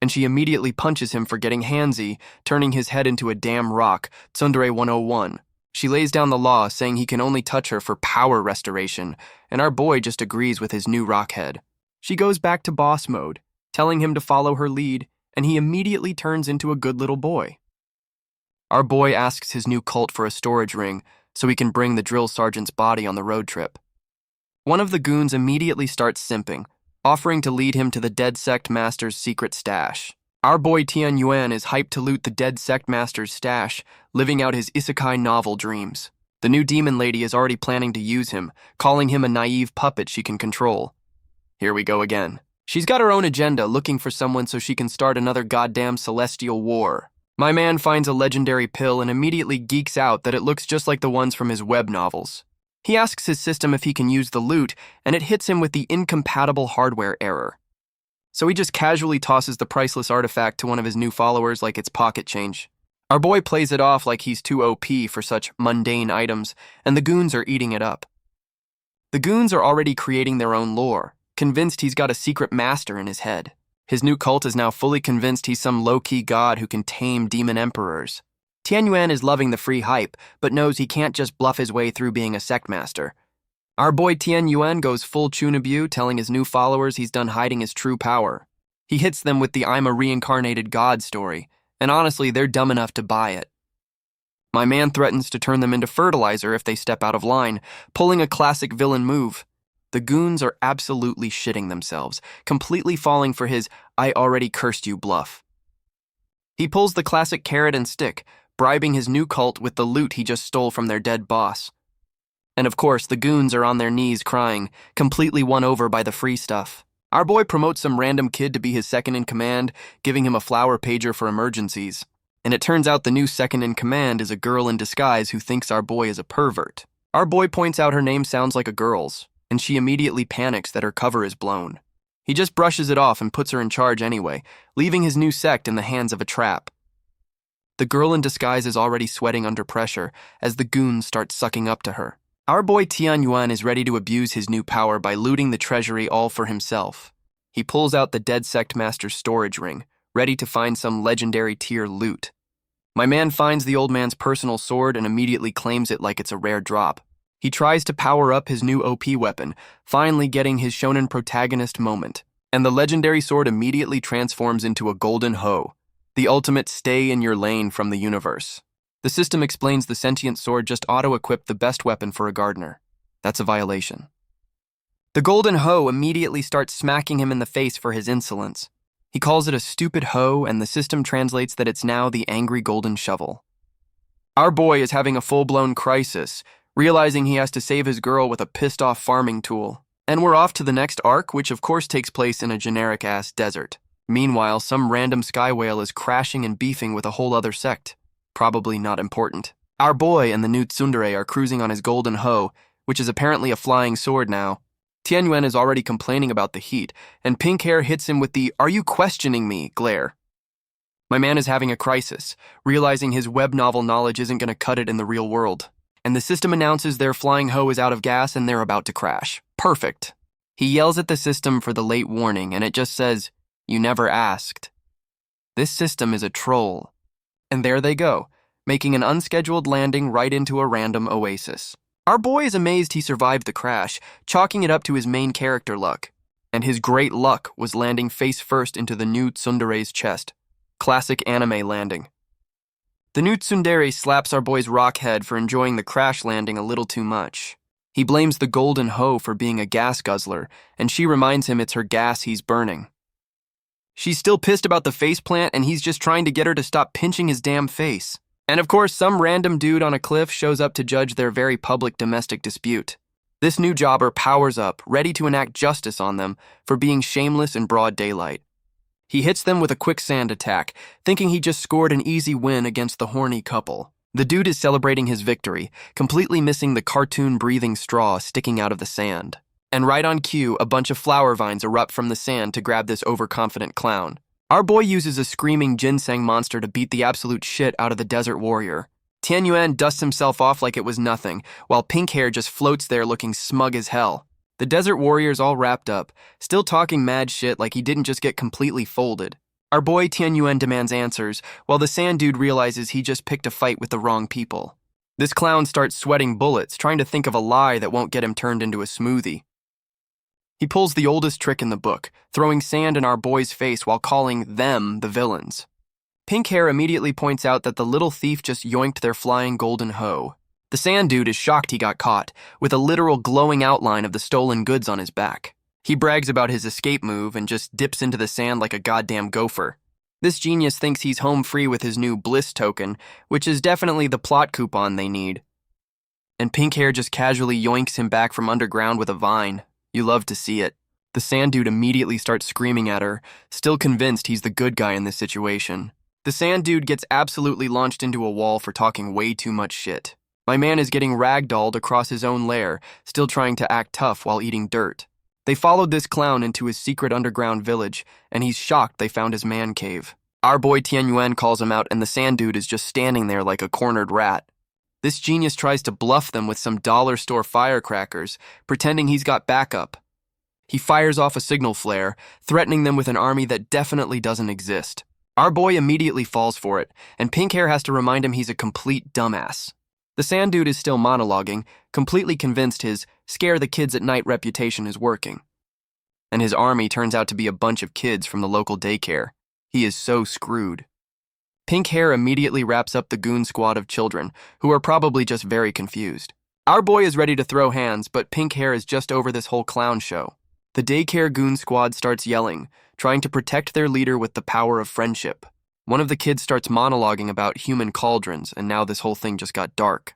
And she immediately punches him for getting handsy, turning his head into a damn rock, Tsundere 101. She lays down the law, saying he can only touch her for power restoration, and our boy just agrees with his new rock head. She goes back to boss mode, telling him to follow her lead, and he immediately turns into a good little boy. Our boy asks his new cult for a storage ring, so he can bring the drill sergeant's body on the road trip. One of the goons immediately starts simping, offering to lead him to the dead sect master's secret stash. Our boy Tian Yuan is hyped to loot the dead sect master's stash, living out his isekai novel dreams. The new demon lady is already planning to use him, calling him a naive puppet she can control. Here we go again. She's got her own agenda, looking for someone so she can start another goddamn celestial war. My man finds a legendary pill and immediately geeks out that it looks just like the ones from his web novels. He asks his system if he can use the loot, and it hits him with the incompatible hardware error. So he just casually tosses the priceless artifact to one of his new followers like it's pocket change. Our boy plays it off like he's too OP for such mundane items, and the goons are eating it up. The goons are already creating their own lore, convinced he's got a secret master in his head. His new cult is now fully convinced he's some low-key god who can tame demon emperors. Tianyuan is loving the free hype, but knows he can't just bluff his way through being a sect master. Our boy Tianyuan goes full Chunabu, telling his new followers he's done hiding his true power. He hits them with the "I'm a reincarnated god" story, and honestly, they're dumb enough to buy it. My man threatens to turn them into fertilizer if they step out of line, pulling a classic villain move. The goons are absolutely shitting themselves, completely falling for his "I already cursed you" bluff. He pulls the classic carrot and stick, bribing his new cult with the loot he just stole from their dead boss. And of course, the goons are on their knees crying, completely won over by the free stuff. Our boy promotes some random kid to be his second-in-command, giving him a flower pager for emergencies. And it turns out the new second-in-command is a girl in disguise who thinks our boy is a pervert. Our boy points out her name sounds like a girl's, and she immediately panics that her cover is blown. He just brushes it off and puts her in charge anyway, leaving his new sect in the hands of a trap. The girl in disguise is already sweating under pressure as the goons start sucking up to her. Our boy Tianyuan is ready to abuse his new power by looting the treasury all for himself. He pulls out the dead sect master's storage ring, ready to find some legendary tier loot. My man finds the old man's personal sword and immediately claims it like it's a rare drop. He tries to power up his new OP weapon, finally getting his shonen protagonist moment, and the legendary sword immediately transforms into a golden hoe, the ultimate stay-in-your-lane from the universe. The system explains the sentient sword just auto-equipped the best weapon for a gardener. That's a violation. The golden hoe immediately starts smacking him in the face for his insolence. He calls it a stupid hoe, and the system translates that it's now the angry golden shovel. Our boy is having a full-blown crisis, realizing he has to save his girl with a pissed-off farming tool. And we're off to the next arc, which of course takes place in a generic-ass desert. Meanwhile, some random sky whale is crashing and beefing with a whole other sect. Probably not important. Our boy and the new tsundere are cruising on his golden hoe, which is apparently a flying sword now. Tianyuan is already complaining about the heat, and pink hair hits him with the "Are you questioning me?" glare. My man is having a crisis, realizing his web novel knowledge isn't going to cut it in the real world. And the system announces their flying hoe is out of gas and they're about to crash. Perfect. He yells at the system for the late warning, and it just says, "You never asked." This system is a troll. And there they go, making an unscheduled landing right into a random oasis. Our boy is amazed he survived the crash, chalking it up to his main character luck. And his great luck was landing face first into the new tsundere's chest. Classic anime landing. The new tsundere slaps our boy's rock head for enjoying the crash landing a little too much. He blames the golden hoe for being a gas guzzler, and she reminds him it's her gas he's burning. She's still pissed about the faceplant, and he's just trying to get her to stop pinching his damn face. And of course, some random dude on a cliff shows up to judge their very public domestic dispute. This new jobber powers up, ready to enact justice on them for being shameless in broad daylight. He hits them with a quicksand attack, thinking he just scored an easy win against the horny couple. The dude is celebrating his victory, completely missing the cartoon-breathing straw sticking out of the sand. And right on cue, a bunch of flower vines erupt from the sand to grab this overconfident clown. Our boy uses a screaming ginseng monster to beat the absolute shit out of the desert warrior. Tianyuan dusts himself off like it was nothing, while pink hair just floats there looking smug as hell. The desert warrior's all wrapped up, still talking mad shit like he didn't just get completely folded. Our boy Tianyuan demands answers, while the sand dude realizes he just picked a fight with the wrong people. This clown starts sweating bullets, trying to think of a lie that won't get him turned into a smoothie. He pulls the oldest trick in the book, throwing sand in our boy's face while calling them the villains. Pink hair immediately points out that the little thief just yoinked their flying golden hoe. The sand dude is shocked he got caught, with a literal glowing outline of the stolen goods on his back. He brags about his escape move and just dips into the sand like a goddamn gopher. This genius thinks he's home free with his new Bliss token, which is definitely the plot coupon they need. And pink hair just casually yoinks him back from underground with a vine. You love to see it. The sand dude immediately starts screaming at her, still convinced he's the good guy in this situation. The sand dude gets absolutely launched into a wall for talking way too much shit. My man is getting ragdolled across his own lair, still trying to act tough while eating dirt. They followed this clown into his secret underground village, and he's shocked they found his man cave. Our boy Tianyuan calls him out, and the sand dude is just standing there like a cornered rat. This genius tries to bluff them with some dollar store firecrackers, pretending he's got backup. He fires off a signal flare, threatening them with an army that definitely doesn't exist. Our boy immediately falls for it, and pink hair has to remind him he's a complete dumbass. The sand dude is still monologuing, completely convinced his scare the kids at night reputation is working. And his army turns out to be a bunch of kids from the local daycare. He is so screwed. Pink hair immediately wraps up the goon squad of children, who are probably just very confused. Our boy is ready to throw hands, but pink hair is just over this whole clown show. The daycare goon squad starts yelling, trying to protect their leader with the power of friendship. One of the kids starts monologuing about human cauldrons, and now this whole thing just got dark.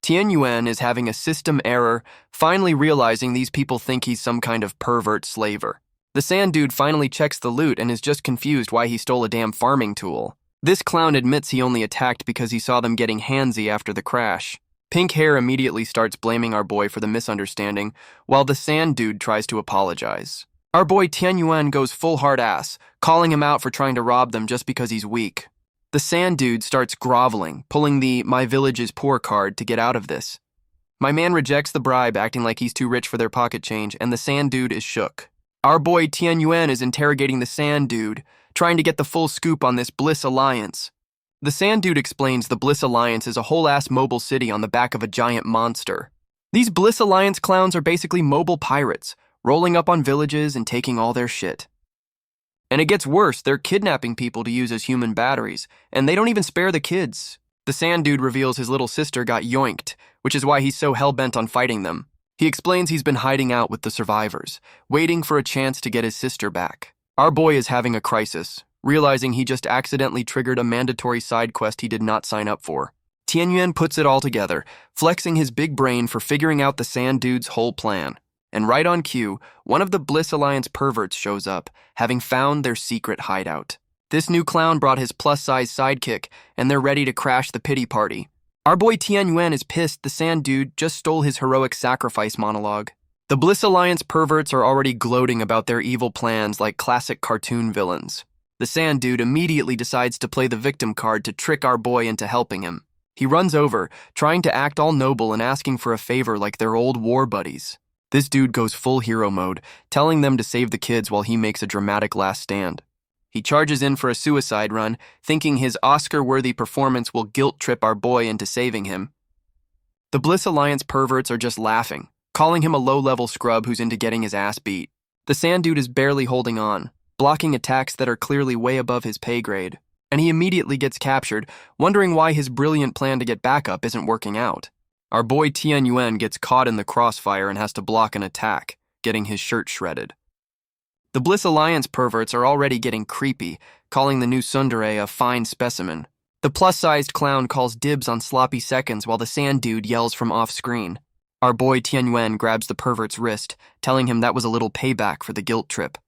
Tian Yuan is having a system error, finally realizing these people think he's some kind of pervert slaver. The sand dude finally checks the loot and is just confused why he stole a damn farming tool. This clown admits he only attacked because he saw them getting handsy after the crash. Pink hair immediately starts blaming our boy for the misunderstanding, while the sand dude tries to apologize. Our boy Tian Yuan goes full hard ass, calling him out for trying to rob them just because he's weak. The sand dude starts groveling, pulling the "my village is poor" card to get out of this. My man rejects the bribe, acting like he's too rich for their pocket change, and the sand dude is shook. Our boy Tian Yuan is interrogating the sand dude, trying to get the full scoop on this Bliss Alliance. The sand dude explains the Bliss Alliance is a whole-ass mobile city on the back of a giant monster. These Bliss Alliance clowns are basically mobile pirates, rolling up on villages and taking all their shit. And it gets worse, they're kidnapping people to use as human batteries, and they don't even spare the kids. The sand dude reveals his little sister got yoinked, which is why he's so hell-bent on fighting them. He explains he's been hiding out with the survivors, waiting for a chance to get his sister back. Our boy is having a crisis, realizing he just accidentally triggered a mandatory side quest he did not sign up for. Tian Yuan puts it all together, flexing his big brain for figuring out the sand dude's whole plan. And right on cue, one of the Bliss Alliance perverts shows up, having found their secret hideout. This new clown brought his plus-size sidekick, and they're ready to crash the pity party. Our boy Tian Yuan is pissed the sand dude just stole his heroic sacrifice monologue. The Bliss Alliance perverts are already gloating about their evil plans like classic cartoon villains. The sand dude immediately decides to play the victim card to trick our boy into helping him. He runs over, trying to act all noble and asking for a favor like their old war buddies. This dude goes full hero mode, telling them to save the kids while he makes a dramatic last stand. He charges in for a suicide run, thinking his Oscar-worthy performance will guilt-trip our boy into saving him. The Bliss Alliance perverts are just laughing, calling him a low-level scrub who's into getting his ass beat. The sand dude is barely holding on, blocking attacks that are clearly way above his pay grade, and he immediately gets captured, wondering why his brilliant plan to get backup isn't working out. Our boy Tian Yuan gets caught in the crossfire and has to block an attack, getting his shirt shredded. The Bliss Alliance perverts are already getting creepy, calling the new tsundere a fine specimen. The plus-sized clown calls dibs on sloppy seconds while the sand dude yells from off-screen. Our boy Tian Yuan grabs the pervert's wrist, telling him that was a little payback for the guilt trip.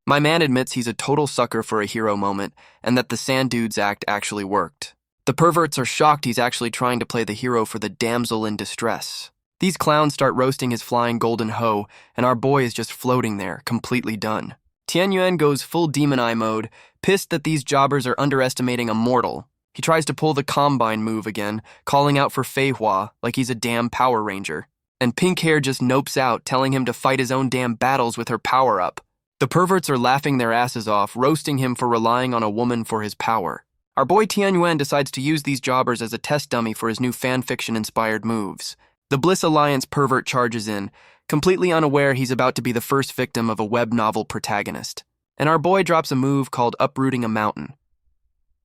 My man admits he's a total sucker for a hero moment, and that the sand dude's act actually worked. The perverts are shocked he's actually trying to play the hero for the damsel in distress. These clowns start roasting his flying golden hoe, and our boy is just floating there, completely done. Tian Yuan goes full demon eye mode, pissed that these jobbers are underestimating a mortal. He tries to pull the combine move again, calling out for Fei Hua like he's a damn Power Ranger. And pink hair just nopes out, telling him to fight his own damn battles with her power-up. The perverts are laughing their asses off, roasting him for relying on a woman for his power. Our boy Tian Yuan decides to use these jobbers as a test dummy for his new fanfiction-inspired moves. The Bliss Alliance pervert charges in, completely unaware he's about to be the first victim of a web novel protagonist. And our boy drops a move called uprooting a mountain.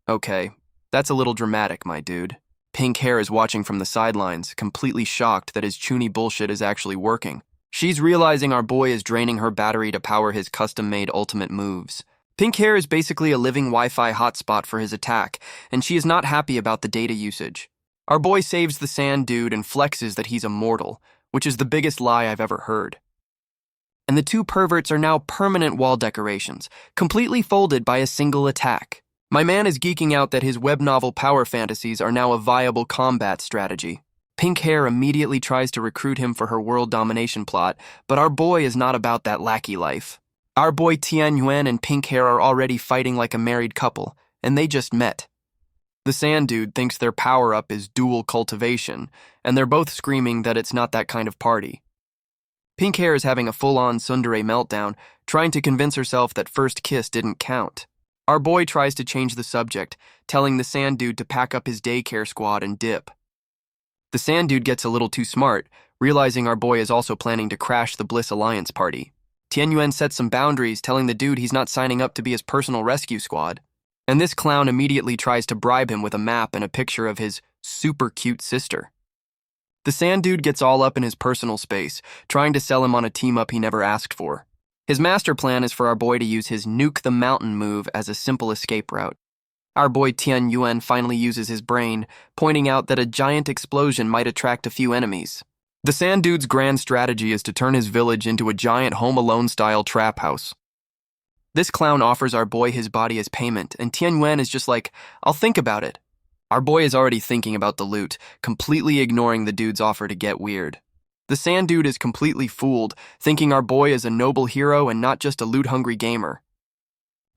Okay, that's a little dramatic, my dude. Pink hair is watching from the sidelines, completely shocked that his chuny bullshit is actually working. She's realizing our boy is draining her battery to power his custom-made ultimate moves. Pink hair is basically a living Wi-Fi hotspot for his attack, and she is not happy about the data usage. Our boy saves the sand dude and flexes that he's immortal, which is the biggest lie I've ever heard. And the two perverts are now permanent wall decorations, completely folded by a single attack. My man is geeking out that his web novel power fantasies are now a viable combat strategy. Pink hair immediately tries to recruit him for her world domination plot, but our boy is not about that lackey life. Our boy Tian Yuan and Pink hair are already fighting like a married couple, and they just met. The sand dude thinks their power-up is dual cultivation, and they're both screaming that it's not that kind of party. Pink hair is having a full-on tsundere meltdown, trying to convince herself that first kiss didn't count. Our boy tries to change the subject, telling the sand dude to pack up his daycare squad and dip. The sand dude gets a little too smart, realizing our boy is also planning to crash the Bliss Alliance party. Tianyuan sets some boundaries, telling the dude he's not signing up to be his personal rescue squad. And this clown immediately tries to bribe him with a map and a picture of his super cute sister. The sand dude gets all up in his personal space, trying to sell him on a team-up he never asked for. His master plan is for our boy to use his nuke the mountain move as a simple escape route. Our boy Tianyuan finally uses his brain, pointing out that a giant explosion might attract a few enemies. The sand dude's grand strategy is to turn his village into a giant Home Alone-style trap house. This clown offers our boy his body as payment, and Tianyuan is just like, "I'll think about it." Our boy is already thinking about the loot, completely ignoring the dude's offer to get weird. The sand dude is completely fooled, thinking our boy is a noble hero and not just a loot-hungry gamer.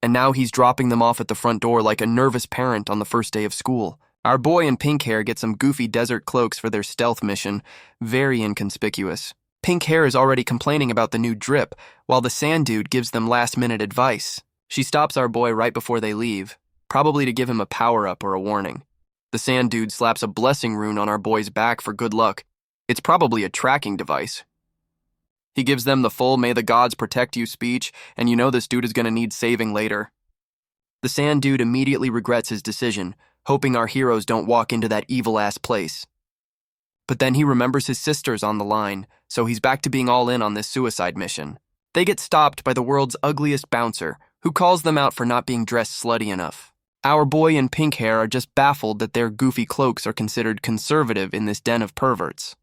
And now he's dropping them off at the front door like a nervous parent on the first day of school. Our boy and Pink Hair get some goofy desert cloaks for their stealth mission, very inconspicuous. Pink Hair is already complaining about the new drip, while the sand dude gives them last-minute advice. She stops our boy right before they leave, probably to give him a power-up or a warning. The sand dude slaps a blessing rune on our boy's back for good luck. It's probably a tracking device. He gives them the full "May the gods protect you" speech, and you know this dude is going to need saving later. The sand dude immediately regrets his decision, hoping our heroes don't walk into that evil-ass place. But then he remembers his sister's on the line, so he's back to being all in on this suicide mission. They get stopped by the world's ugliest bouncer, who calls them out for not being dressed slutty enough. Our boy and Pink Hair are just baffled that their goofy cloaks are considered conservative in this den of perverts.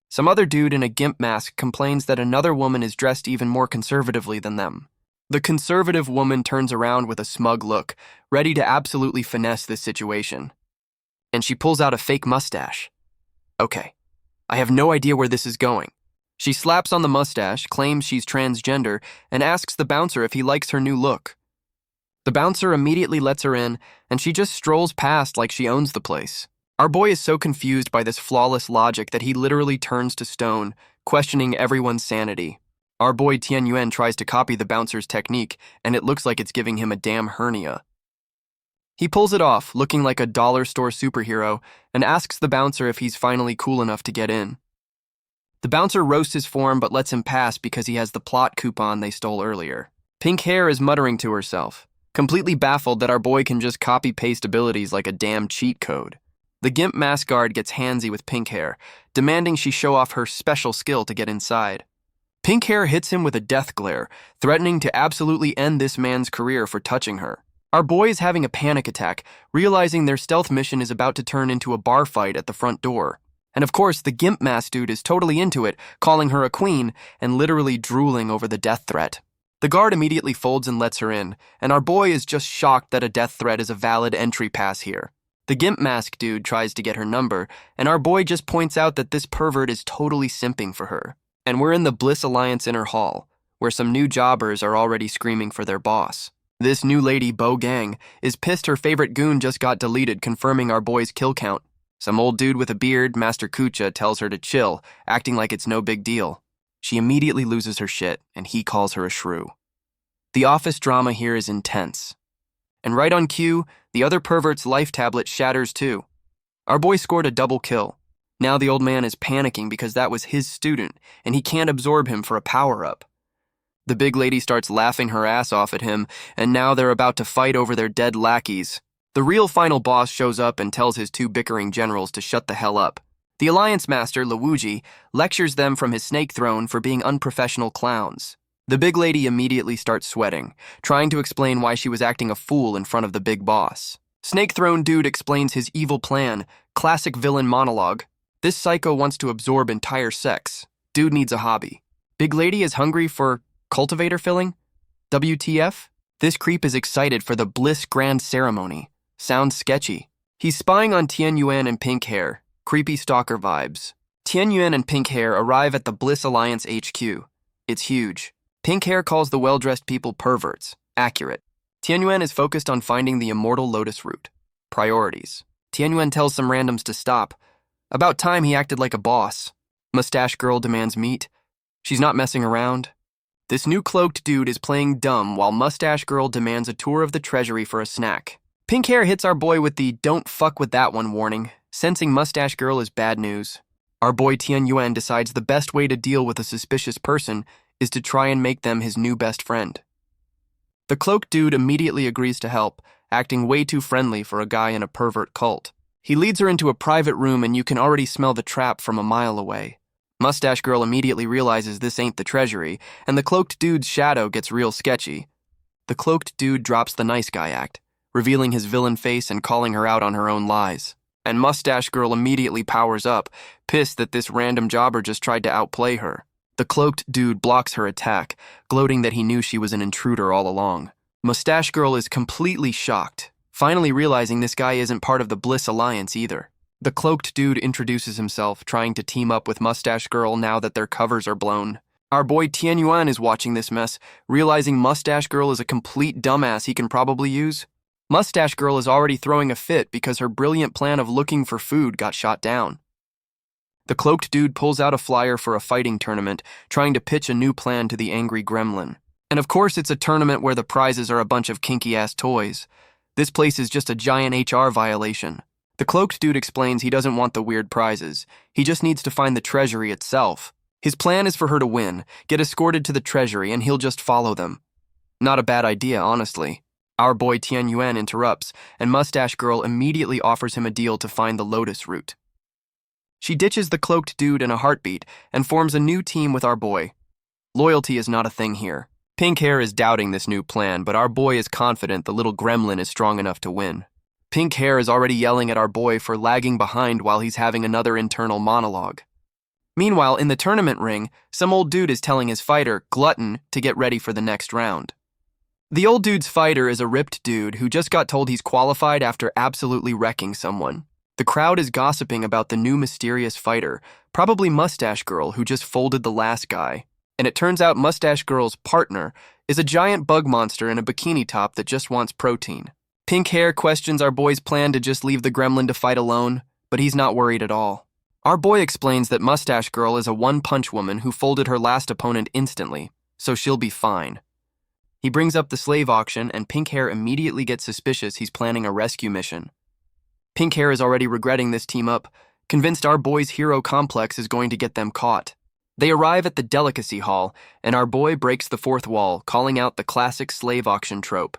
Some other dude in a gimp mask complains that another woman is dressed even more conservatively than them. The conservative woman turns around with a smug look, ready to absolutely finesse this situation. And she pulls out a fake mustache. Okay, I have no idea where this is going. She slaps on the mustache, claims she's transgender, and asks the bouncer if he likes her new look. The bouncer immediately lets her in, and she just strolls past like she owns the place. Our boy is so confused by this flawless logic that he literally turns to stone, questioning everyone's sanity. Our boy Tianyuan tries to copy the bouncer's technique, and it looks like it's giving him a damn hernia. He pulls it off, looking like a dollar store superhero, and asks the bouncer if he's finally cool enough to get in. The bouncer roasts his form but lets him pass because he has the plot coupon they stole earlier. Pink Hair is muttering to herself, completely baffled that our boy can just copy-paste abilities like a damn cheat code. The gimp mask guard gets handsy with Pink Hair, demanding she show off her special skill to get inside. Pink Hair hits him with a death glare, threatening to absolutely end this man's career for touching her. Our boy is having a panic attack, realizing their stealth mission is about to turn into a bar fight at the front door. And of course, the gimp mask dude is totally into it, calling her a queen and literally drooling over the death threat. The guard immediately folds and lets her in, and our boy is just shocked that a death threat is a valid entry pass here. The gimp mask dude tries to get her number, and our boy just points out that this pervert is totally simping for her. And we're in the Bliss Alliance inner hall, where some new jobbers are already screaming for their boss. This new lady, Bo Gang, is pissed her favorite goon just got deleted, confirming our boy's kill count. Some old dude with a beard, Master Kucha, tells her to chill, acting like it's no big deal. She immediately loses her shit, and he calls her a shrew. The office drama here is intense. And right on cue, the other pervert's life tablet shatters too. Our boy scored a double kill. Now the old man is panicking because that was his student, and he can't absorb him for a power-up. The big lady starts laughing her ass off at him, and now they're about to fight over their dead lackeys. The real final boss shows up and tells his two bickering generals to shut the hell up. The Alliance Master, Luigi, lectures them from his snake throne for being unprofessional clowns. The big lady immediately starts sweating, trying to explain why she was acting a fool in front of the big boss. Snake Throne Dude explains his evil plan, classic villain monologue. This psycho wants to absorb entire sex. Dude needs a hobby. Big lady is hungry for cultivator filling? WTF? This creep is excited for the Bliss Grand Ceremony. Sounds sketchy. He's spying on Tianyuan and Pink Hair. Creepy stalker vibes. Tianyuan and Pink Hair arrive at the Bliss Alliance HQ. It's huge. Pink Hair calls the well-dressed people perverts. Accurate. Tianyuan is focused on finding the immortal lotus root. Priorities. Tianyuan tells some randoms to stop. About time he acted like a boss. Mustache girl demands meat. She's not messing around. This new cloaked dude is playing dumb while Mustache Girl demands a tour of the treasury for a snack. Pink hair hits our boy with the "don't fuck with that one" warning, sensing Mustache Girl is bad news. Our boy Tian Yuan decides the best way to deal with a suspicious person is to try and make them his new best friend. The cloaked dude immediately agrees to help, acting way too friendly for a guy in a pervert cult. He leads her into a private room and you can already smell the trap from a mile away. Mustache Girl immediately realizes this ain't the treasury, and the cloaked dude's shadow gets real sketchy. The cloaked dude drops the nice guy act, revealing his villain face and calling her out on her own lies. And Mustache Girl immediately powers up, pissed that this random jobber just tried to outplay her. The cloaked dude blocks her attack, gloating that he knew she was an intruder all along. Mustache Girl is completely shocked, finally realizing this guy isn't part of the Bliss Alliance either. The cloaked dude introduces himself, trying to team up with Mustache Girl now that their covers are blown. Our boy Tian Yuan is watching this mess, realizing Mustache Girl is a complete dumbass he can probably use. Mustache Girl is already throwing a fit because her brilliant plan of looking for food got shot down. The cloaked dude pulls out a flyer for a fighting tournament, trying to pitch a new plan to the angry gremlin. And of course it's a tournament where the prizes are a bunch of kinky-ass toys. This place is just a giant HR violation. The cloaked dude explains he doesn't want the weird prizes. He just needs to find the treasury itself. His plan is for her to win, get escorted to the treasury, and he'll just follow them. Not a bad idea, honestly. Our boy Tian Yuan interrupts, and Mustache Girl immediately offers him a deal to find the Lotus route. She ditches the cloaked dude in a heartbeat and forms a new team with our boy. Loyalty is not a thing here. Pink hair is doubting this new plan, but our boy is confident the little gremlin is strong enough to win. Pink hair is already yelling at our boy for lagging behind while he's having another internal monologue. Meanwhile, in the tournament ring, some old dude is telling his fighter, Glutton, to get ready for the next round. The old dude's fighter is a ripped dude who just got told he's qualified after absolutely wrecking someone. The crowd is gossiping about the new mysterious fighter, probably Mustache Girl, who just folded the last guy. And it turns out Mustache Girl's partner is a giant bug monster in a bikini top that just wants protein. Pink hair questions our boy's plan to just leave the gremlin to fight alone, but he's not worried at all. Our boy explains that Mustache Girl is a one-punch woman who folded her last opponent instantly, so she'll be fine. He brings up the slave auction, and Pink hair immediately gets suspicious he's planning a rescue mission. Pink hair is already regretting this team-up, convinced our boy's hero complex is going to get them caught. They arrive at the delicacy hall, and our boy breaks the fourth wall, calling out the classic slave auction trope.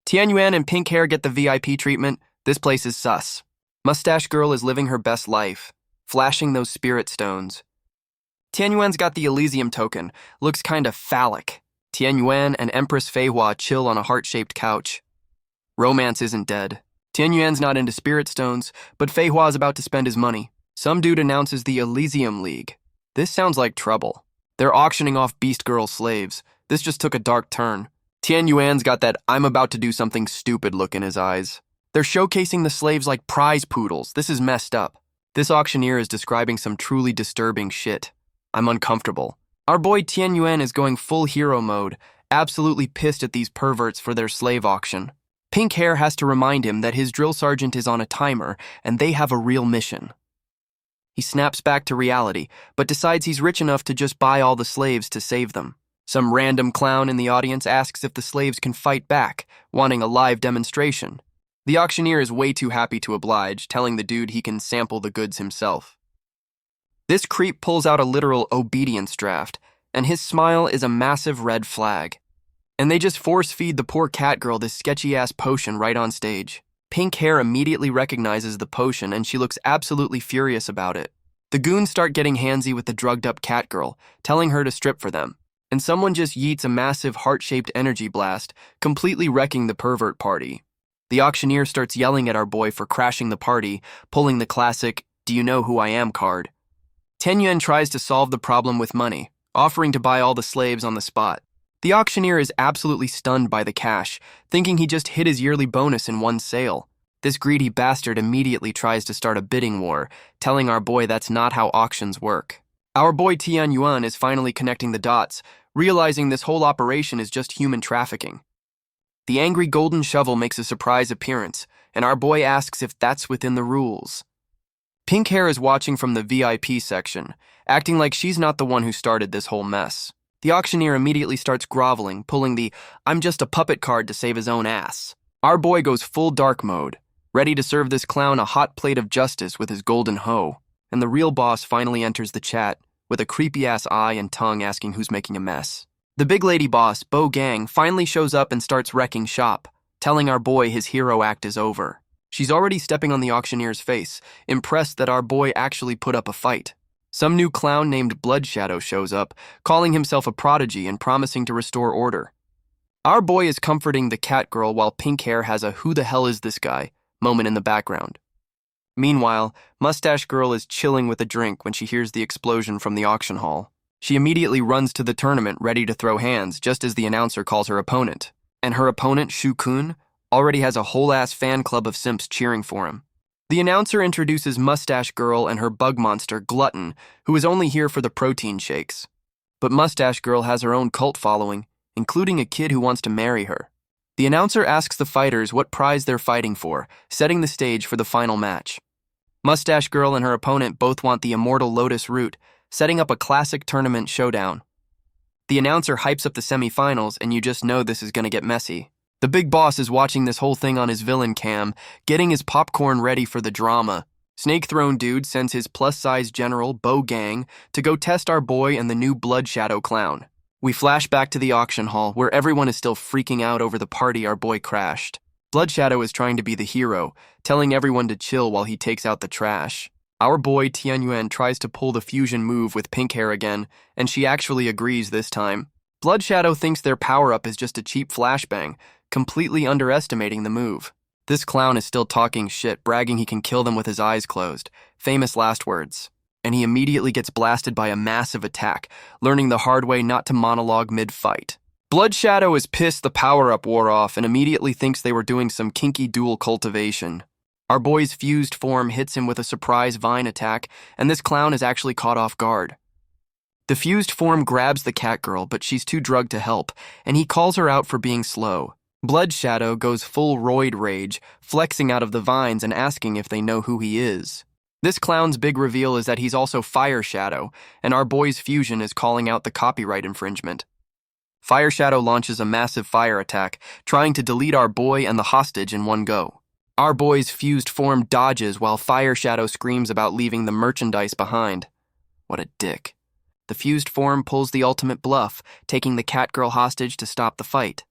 Tian Yuan and Pink hair get the VIP treatment. This place is sus. Mustache Girl is living her best life, flashing those spirit stones. Tian Yuan's got the Elysium token, looks kinda phallic. Tian Yuan and Empress Feihua chill on a heart-shaped couch. Romance isn't dead. Tian Yuan's not into spirit stones, but Feihua's about to spend his money. Some dude announces the Elysium League. This sounds like trouble. They're auctioning off Beast Girl slaves. This just took a dark turn. Tian Yuan's got that "I'm about to do something stupid" look in his eyes. They're showcasing the slaves like prize poodles. This is messed up. This auctioneer is describing some truly disturbing shit. I'm uncomfortable. Our boy Tian Yuan is going full hero mode, absolutely pissed at these perverts for their slave auction. Pink hair has to remind him that his drill sergeant is on a timer and they have a real mission. He snaps back to reality, but decides he's rich enough to just buy all the slaves to save them. Some random clown in the audience asks if the slaves can fight back, wanting a live demonstration. The auctioneer is way too happy to oblige, telling the dude he can sample the goods himself. This creep pulls out a literal obedience draft, and his smile is a massive red flag. And they just force-feed the poor cat girl this sketchy-ass potion right on stage. Pink hair immediately recognizes the potion, and she looks absolutely furious about it. The goons start getting handsy with the drugged-up cat girl, telling her to strip for them. And someone just yeets a massive heart-shaped energy blast, completely wrecking the pervert party. The auctioneer starts yelling at our boy for crashing the party, pulling the classic, "Do you know who I am" card. Tian Yuan tries to solve the problem with money, offering to buy all the slaves on the spot. The auctioneer is absolutely stunned by the cash, thinking he just hit his yearly bonus in one sale. This greedy bastard immediately tries to start a bidding war, telling our boy that's not how auctions work. Our boy Tian Yuan is finally connecting the dots, realizing this whole operation is just human trafficking. The angry golden shovel makes a surprise appearance, and our boy asks if that's within the rules. Pink hair is watching from the VIP section, acting like she's not the one who started this whole mess. The auctioneer immediately starts groveling, pulling the "I'm just a puppet" card to save his own ass. Our boy goes full dark mode, ready to serve this clown a hot plate of justice with his golden hoe. And the real boss finally enters the chat, with a creepy-ass eye and tongue asking who's making a mess. The big lady boss, Bo Gang, finally shows up and starts wrecking shop, telling our boy his hero act is over. She's already stepping on the auctioneer's face, impressed that our boy actually put up a fight. Some new clown named Blood Shadow shows up, calling himself a prodigy and promising to restore order. Our boy is comforting the cat girl while Pink Hair has a "who the hell is this guy" moment in the background. Meanwhile, Mustache Girl is chilling with a drink when she hears the explosion from the auction hall. She immediately runs to the tournament ready to throw hands just as the announcer calls her opponent. And her opponent, Shu-kun, already has a whole-ass fan club of simps cheering for him. The announcer introduces Mustache Girl and her bug monster, Glutton, who is only here for the protein shakes. But Mustache Girl has her own cult following, including a kid who wants to marry her. The announcer asks the fighters what prize they're fighting for, setting the stage for the final match. Mustache Girl and her opponent both want the immortal Lotus Root, setting up a classic tournament showdown. The announcer hypes up the semifinals, and you just know this is gonna get messy. The big boss is watching this whole thing on his villain cam, getting his popcorn ready for the drama. Snake Throne Dude sends his plus-size general, Bo Gang, to go test our boy and the new Blood Shadow clown. We flash back to the auction hall, where everyone is still freaking out over the party our boy crashed. Blood Shadow is trying to be the hero, telling everyone to chill while he takes out the trash. Our boy Tianyuan tries to pull the fusion move with Pink Hair again, and she actually agrees this time. Blood Shadow thinks their power-up is just a cheap flashbang, completely underestimating the move. This clown is still talking shit, bragging he can kill them with his eyes closed. Famous last words. And he immediately gets blasted by a massive attack, learning the hard way not to monologue mid-fight. Blood Shadow is pissed the power-up wore off and immediately thinks they were doing some kinky dual cultivation. Our boy's fused form hits him with a surprise vine attack, and this clown is actually caught off guard. The fused form grabs the cat girl, but she's too drugged to help, and he calls her out for being slow. Blood Shadow goes full roid rage, flexing out of the vines and asking if they know who he is. This clown's big reveal is that he's also Fire Shadow, and our boy's fusion is calling out the copyright infringement. Fire Shadow launches a massive fire attack, trying to delete our boy and the hostage in one go. Our boy's fused form dodges while Fire Shadow screams about leaving the merchandise behind. What a dick. The fused form pulls the ultimate bluff, taking the cat girl hostage to stop the fight.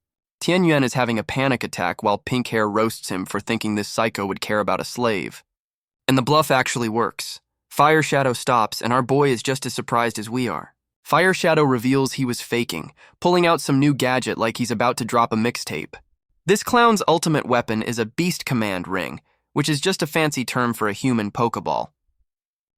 Tianyuan is having a panic attack while Pink Hair roasts him for thinking this psycho would care about a slave. And the bluff actually works. Fire Shadow stops, and our boy is just as surprised as we are. Fire Shadow reveals he was faking, pulling out some new gadget like he's about to drop a mixtape. This clown's ultimate weapon is a Beast Command Ring, which is just a fancy term for a human Pokeball.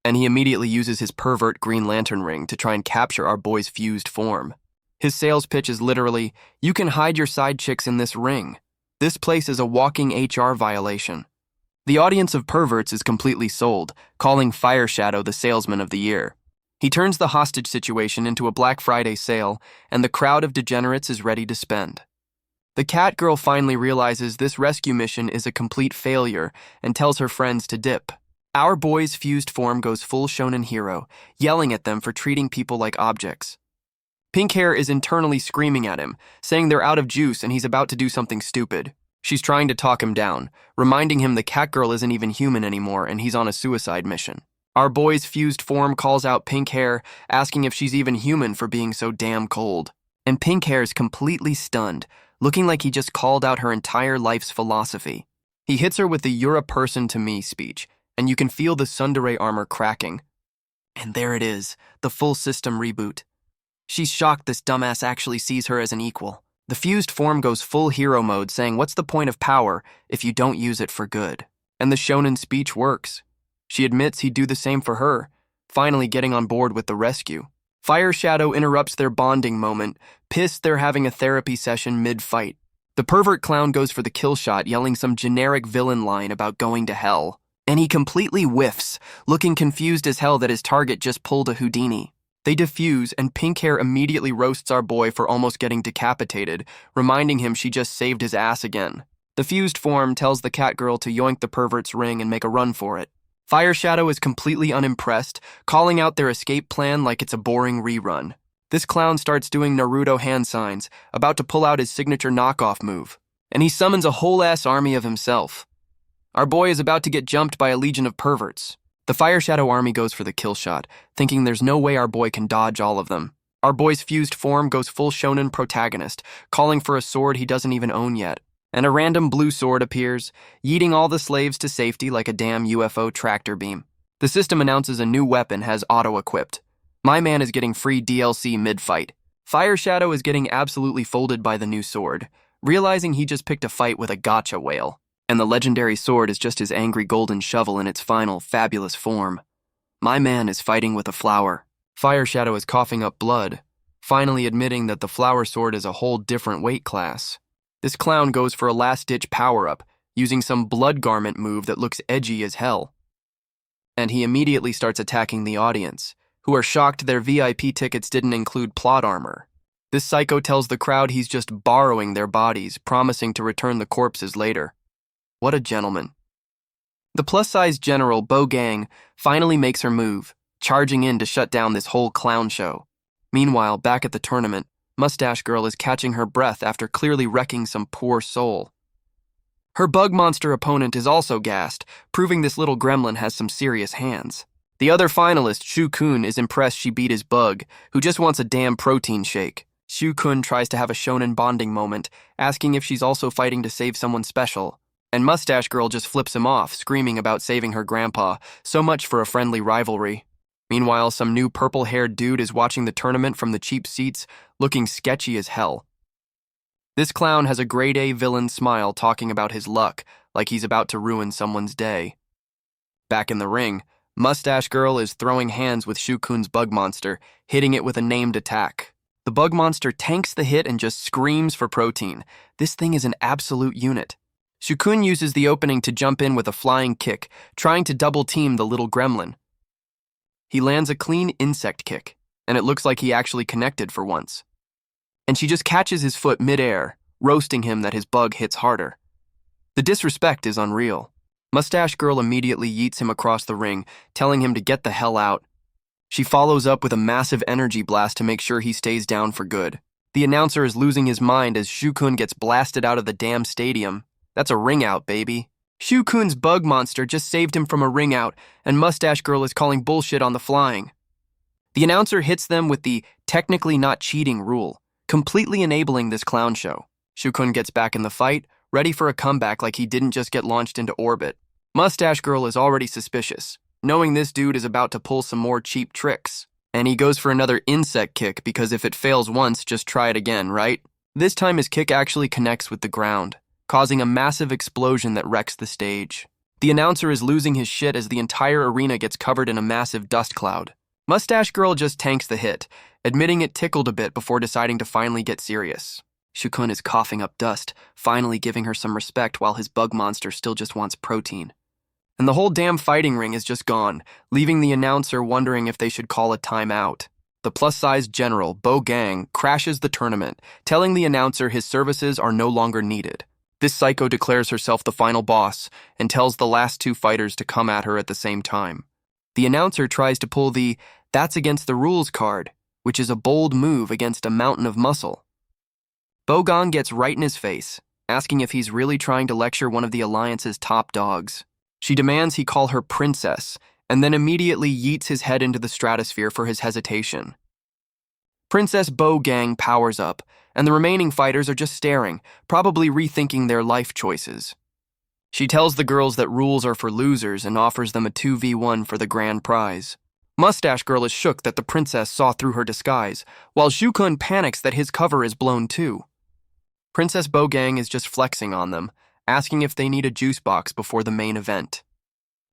And he immediately uses his pervert Green Lantern ring to try and capture our boy's fused form. His sales pitch is literally, "You can hide your side chicks in this ring. This place is a walking HR violation." The audience of perverts is completely sold, calling Fire Shadow the salesman of the year. He turns the hostage situation into a Black Friday sale, and the crowd of degenerates is ready to spend. The cat girl finally realizes this rescue mission is a complete failure and tells her friends to dip. Our boy's fused form goes full shonen hero, yelling at them for treating people like objects. Pink Hair is internally screaming at him, saying they're out of juice and he's about to do something stupid. She's trying to talk him down, reminding him the cat girl isn't even human anymore and he's on a suicide mission. Our boy's fused form calls out Pink Hair, asking if she's even human for being so damn cold. And Pink Hair is completely stunned, looking like he just called out her entire life's philosophy. He hits her with the "you're a person to me" speech, and you can feel the tsundere armor cracking. And there it is, the full system reboot. She's shocked this dumbass actually sees her as an equal. The fused form goes full hero mode, saying what's the point of power if you don't use it for good? And the shonen speech works. She admits he'd do the same for her, finally getting on board with the rescue. Fire Shadow interrupts their bonding moment, pissed they're having a therapy session mid-fight. The pervert clown goes for the kill shot, yelling some generic villain line about going to hell. And he completely whiffs, looking confused as hell that his target just pulled a Houdini. They defuse, and Pink Hair immediately roasts our boy for almost getting decapitated, reminding him she just saved his ass again. The fused form tells the cat girl to yoink the pervert's ring and make a run for it. Fire Shadow is completely unimpressed, calling out their escape plan like it's a boring rerun. This clown starts doing Naruto hand signs, about to pull out his signature knockoff move, and he summons a whole-ass army of himself. Our boy is about to get jumped by a legion of perverts. The Fire Shadow army goes for the kill shot, thinking there's no way our boy can dodge all of them. Our boy's fused form goes full shonen protagonist, calling for a sword he doesn't even own yet. And a random blue sword appears, yeeting all the slaves to safety like a damn UFO tractor beam. The system announces a new weapon has auto-equipped. My man is getting free DLC mid-fight. Fire Shadow is getting absolutely folded by the new sword, realizing he just picked a fight with a gotcha whale. And the legendary sword is just his angry golden shovel in its final, fabulous form. My man is fighting with a flower. Fire Shadow is coughing up blood, finally admitting that the flower sword is a whole different weight class. This clown goes for a last-ditch power-up, using some blood garment move that looks edgy as hell. And he immediately starts attacking the audience, who are shocked their VIP tickets didn't include plot armor. This psycho tells the crowd he's just borrowing their bodies, promising to return the corpses later. What a gentleman. The plus-size general, Bo Gang, finally makes her move, charging in to shut down this whole clown show. Meanwhile, back at the tournament, Mustache Girl is catching her breath after clearly wrecking some poor soul. Her bug monster opponent is also gassed, proving this little gremlin has some serious hands. The other finalist, Shu-kun, is impressed she beat his bug, who just wants a damn protein shake. Shu-kun tries to have a shonen bonding moment, asking if she's also fighting to save someone special. And Mustache Girl just flips him off, screaming about saving her grandpa. So much for a friendly rivalry. Meanwhile, some new purple-haired dude is watching the tournament from the cheap seats, looking sketchy as hell. This clown has a grade-A villain smile talking about his luck, like he's about to ruin someone's day. Back in the ring, Mustache Girl is throwing hands with Shu-kun's bug monster, hitting it with a named attack. The bug monster tanks the hit and just screams for protein. This thing is an absolute unit. Shu-kun uses the opening to jump in with a flying kick, trying to double-team the little gremlin. He lands a clean insect kick, and it looks like he actually connected for once. And she just catches his foot mid-air, roasting him that his bug hits harder. The disrespect is unreal. Mustache Girl immediately yeets him across the ring, telling him to get the hell out. She follows up with a massive energy blast to make sure he stays down for good. The announcer is losing his mind as Shu-kun gets blasted out of the damn stadium. That's a ring out, baby. Shu-kun's bug monster just saved him from a ring out, and Mustache Girl is calling bullshit on the flying. The announcer hits them with the technically not cheating rule, completely enabling this clown show. Shu-kun gets back in the fight, ready for a comeback like he didn't just get launched into orbit. Mustache Girl is already suspicious, knowing this dude is about to pull some more cheap tricks. And he goes for another insect kick because if it fails once, just try it again, right? This time his kick actually connects with the ground, causing a massive explosion that wrecks the stage. The announcer is losing his shit as the entire arena gets covered in a massive dust cloud. Mustache Girl just tanks the hit, admitting it tickled a bit before deciding to finally get serious. Shu-kun is coughing up dust, finally giving her some respect while his bug monster still just wants protein. And the whole damn fighting ring is just gone, leaving the announcer wondering if they should call a timeout. The plus-size general, Bo Gang, crashes the tournament, telling the announcer his services are no longer needed. This psycho declares herself the final boss and tells the last two fighters to come at her at the same time. The announcer tries to pull the "that's against the rules" card, which is a bold move against a mountain of muscle. Bo Gang gets right in his face, asking if he's really trying to lecture one of the Alliance's top dogs. She demands he call her princess, and then immediately yeets his head into the stratosphere for his hesitation. Princess Bo Gang powers up, and the remaining fighters are just staring, probably rethinking their life choices. She tells the girls that rules are for losers and offers them a 2v1 for the grand prize. Mustache Girl is shook that the princess saw through her disguise, while Shu-kun panics that his cover is blown too. Princess Bo Gang is just flexing on them, asking if they need a juice box before the main event.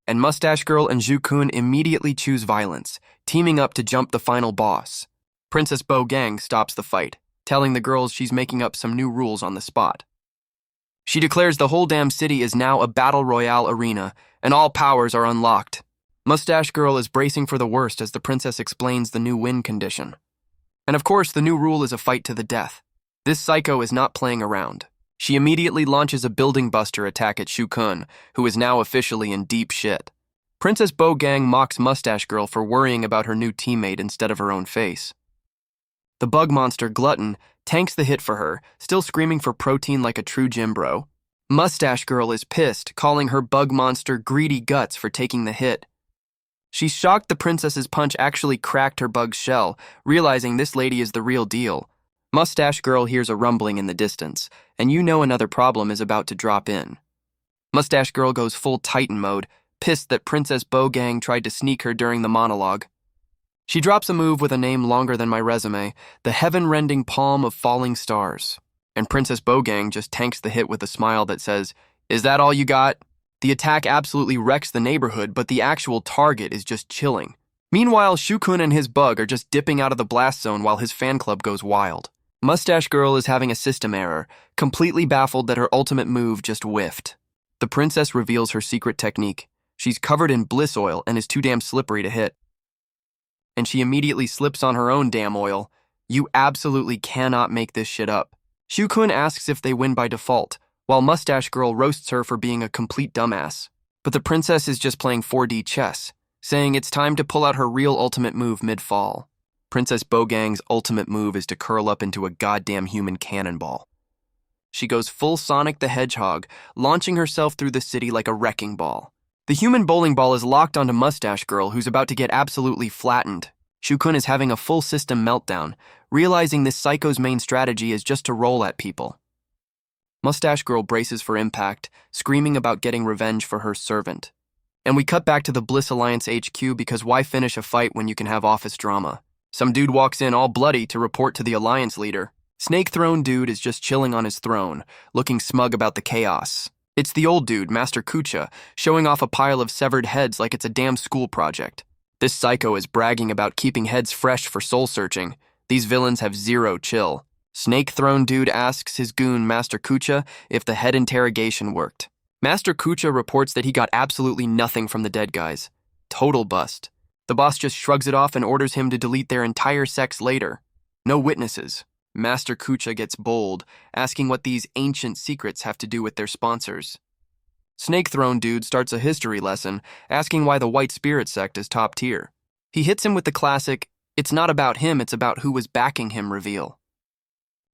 And Mustache Girl and Shu-kun immediately choose violence, teaming up to jump the final boss. Princess Bo Gang stops the fight, telling the girls she's making up some new rules on the spot. She declares the whole damn city is now a battle royale arena, and all powers are unlocked. Mustache Girl is bracing for the worst as the princess explains the new win condition. And of course, the new rule is a fight to the death. This psycho is not playing around. She immediately launches a building buster attack at Shu-kun, who is now officially in deep shit. Princess Bo Gang mocks Mustache Girl for worrying about her new teammate instead of her own face. The bug monster, Glutton, tanks the hit for her, still screaming for protein like a true gym bro. Mustache Girl is pissed, calling her bug monster Greedy Guts for taking the hit. She's shocked the princess's punch actually cracked her bug's shell, realizing this lady is the real deal. Mustache Girl hears a rumbling in the distance, and you know another problem is about to drop in. Mustache Girl goes full Titan mode, pissed that Princess Bogang tried to sneak her during the monologue. She drops a move with a name longer than my resume, the heaven-rending palm of falling stars. And Princess Bogang just tanks the hit with a smile that says, "Is that all you got?" The attack absolutely wrecks the neighborhood, but the actual target is just chilling. Meanwhile, Shukun and his bug are just dipping out of the blast zone while his fan club goes wild. Mustache Girl is having a system error, completely baffled that her ultimate move just whiffed. The princess reveals her secret technique. She's covered in bliss oil and is too damn slippery to hit. And she immediately slips on her own damn oil. You absolutely cannot make this shit up. Shukun asks if they win by default, while Mustache Girl roasts her for being a complete dumbass. But the princess is just playing 4D chess, saying it's time to pull out her real ultimate move mid-fall. Princess Bogang's ultimate move is to curl up into a goddamn human cannonball. She goes full Sonic the Hedgehog, launching herself through the city like a wrecking ball. The human bowling ball is locked onto Mustache Girl, who's about to get absolutely flattened. Shukun is having a full system meltdown, realizing this psycho's main strategy is just to roll at people. Mustache Girl braces for impact, screaming about getting revenge for her servant. And we cut back to the Bliss Alliance HQ because why finish a fight when you can have office drama? Some dude walks in all bloody to report to the Alliance leader. Snake Throne Dude is just chilling on his throne, looking smug about the chaos. It's the old dude, Master Kucha, showing off a pile of severed heads like it's a damn school project. This psycho is bragging about keeping heads fresh for soul searching. These villains have zero chill. Snake Throne Dude asks his goon, Master Kucha, if the head interrogation worked. Master Kucha reports that he got absolutely nothing from the dead guys. Total bust. The boss just shrugs it off and orders him to delete their entire sects later. No witnesses. Master Kucha gets bold, asking what these ancient secrets have to do with their sponsors. Snake Throne Dude starts a history lesson, asking why the White Spirit Sect is top tier. He hits him with the classic, "It's not about him, it's about who was backing him" reveal.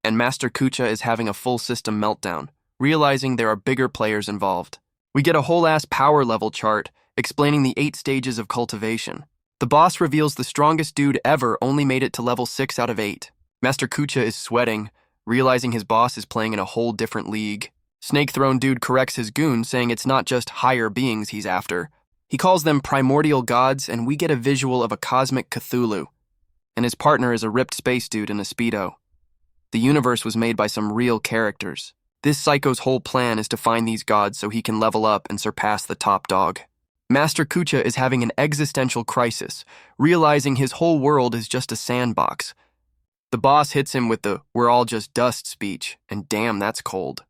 And Master Kucha is having a full system meltdown, realizing there are bigger players involved. We get a whole-ass power level chart explaining the 8 stages of cultivation. The boss reveals the strongest dude ever only made it to level 6 out of 8. Master Kucha is sweating, realizing his boss is playing in a whole different league. Snake Throne Dude corrects his goon, saying it's not just higher beings he's after. He calls them primordial gods, and we get a visual of a cosmic Cthulhu. And his partner is a ripped space dude in a Speedo. The universe was made by some real characters. This psycho's whole plan is to find these gods so he can level up and surpass the top dog. Master Kucha is having an existential crisis, realizing his whole world is just a sandbox. The boss hits him with the "we're all just dust" speech, and damn, that's cold.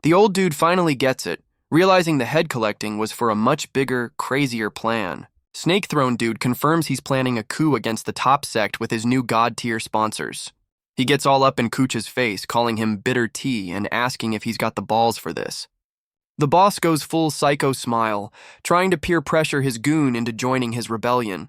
The old dude finally gets it, realizing the head collecting was for a much bigger, crazier plan. Snake Throne Dude confirms he's planning a coup against the top sect with his new god-tier sponsors. He gets all up in Kucha's face, calling him bitter tea and asking if he's got the balls for this. The boss goes full psycho smile, trying to peer pressure his goon into joining his rebellion.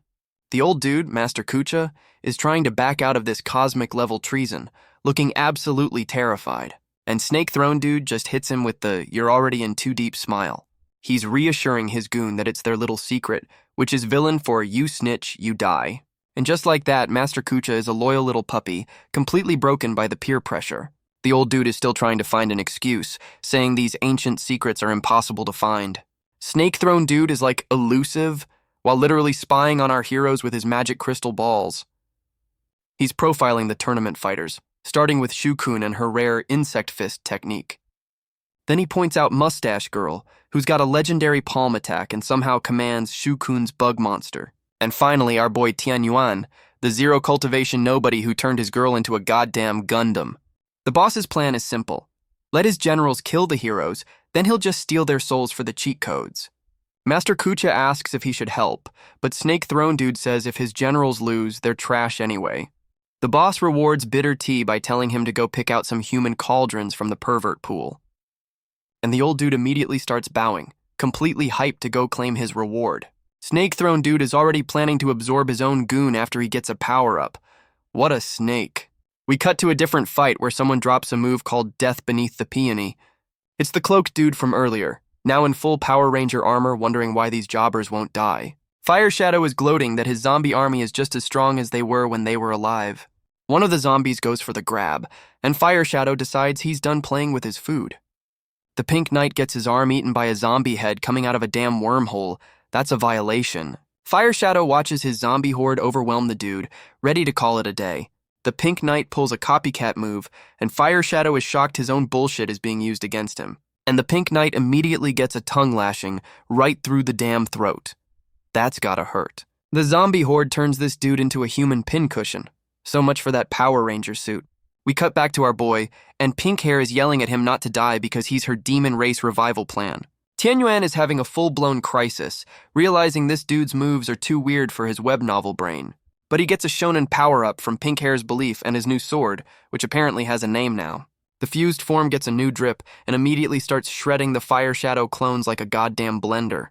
The old dude, Master Kucha, is trying to back out of this cosmic-level treason, looking absolutely terrified. And Snake Throne Dude just hits him with the "you're already in too deep" smile. He's reassuring his goon that it's their little secret, which is villain for "you snitch, you die." And just like that, Master Kucha is a loyal little puppy, completely broken by the peer pressure. The old dude is still trying to find an excuse, saying these ancient secrets are impossible to find. Snake Throne Dude is like elusive, while literally spying on our heroes with his magic crystal balls. He's profiling the tournament fighters, starting with Shukun and her rare insect fist technique. Then he points out Mustache Girl, who's got a legendary palm attack and somehow commands Shukun's bug monster. And finally, our boy Tianyuan, the zero cultivation nobody who turned his girl into a goddamn Gundam. The boss's plan is simple. Let his generals kill the heroes, then he'll just steal their souls for the cheat codes. Master Kucha asks if he should help, but Snake Throne Dude says if his generals lose, they're trash anyway. The boss rewards bitter tea by telling him to go pick out some human cauldrons from the pervert pool. And the old dude immediately starts bowing, completely hyped to go claim his reward. Snake Throne Dude is already planning to absorb his own goon after he gets a power-up, What a snake. We cut to a different fight where someone drops a move called Death Beneath the Peony. It's the cloaked dude from earlier, now in full Power Ranger armor, wondering why these jobbers won't die. Fire Shadow is gloating that his zombie army is just as strong as they were when they were alive. One of the zombies goes for the grab, and Fire Shadow decides he's done playing with his food. The Pink Knight gets his arm eaten by a zombie head coming out of a damn wormhole. That's a violation. Fire Shadow watches his zombie horde overwhelm the dude, ready to call it a day. The Pink Knight pulls a copycat move, and Fire Shadow is shocked his own bullshit is being used against him. And the Pink Knight immediately gets a tongue lashing right through the damn throat. That's gotta hurt. The zombie horde turns this dude into a human pincushion. So much for that Power Ranger suit. We cut back to our boy, and Pink Hair is yelling at him not to die because he's her demon race revival plan. Tianyuan is having a full-blown crisis, realizing this dude's moves are too weird for his web novel brain. But he gets a shonen power-up from Pink Hair's belief and his new sword, which apparently has a name now. The fused form gets a new drip and immediately starts shredding the Fire Shadow clones like a goddamn blender.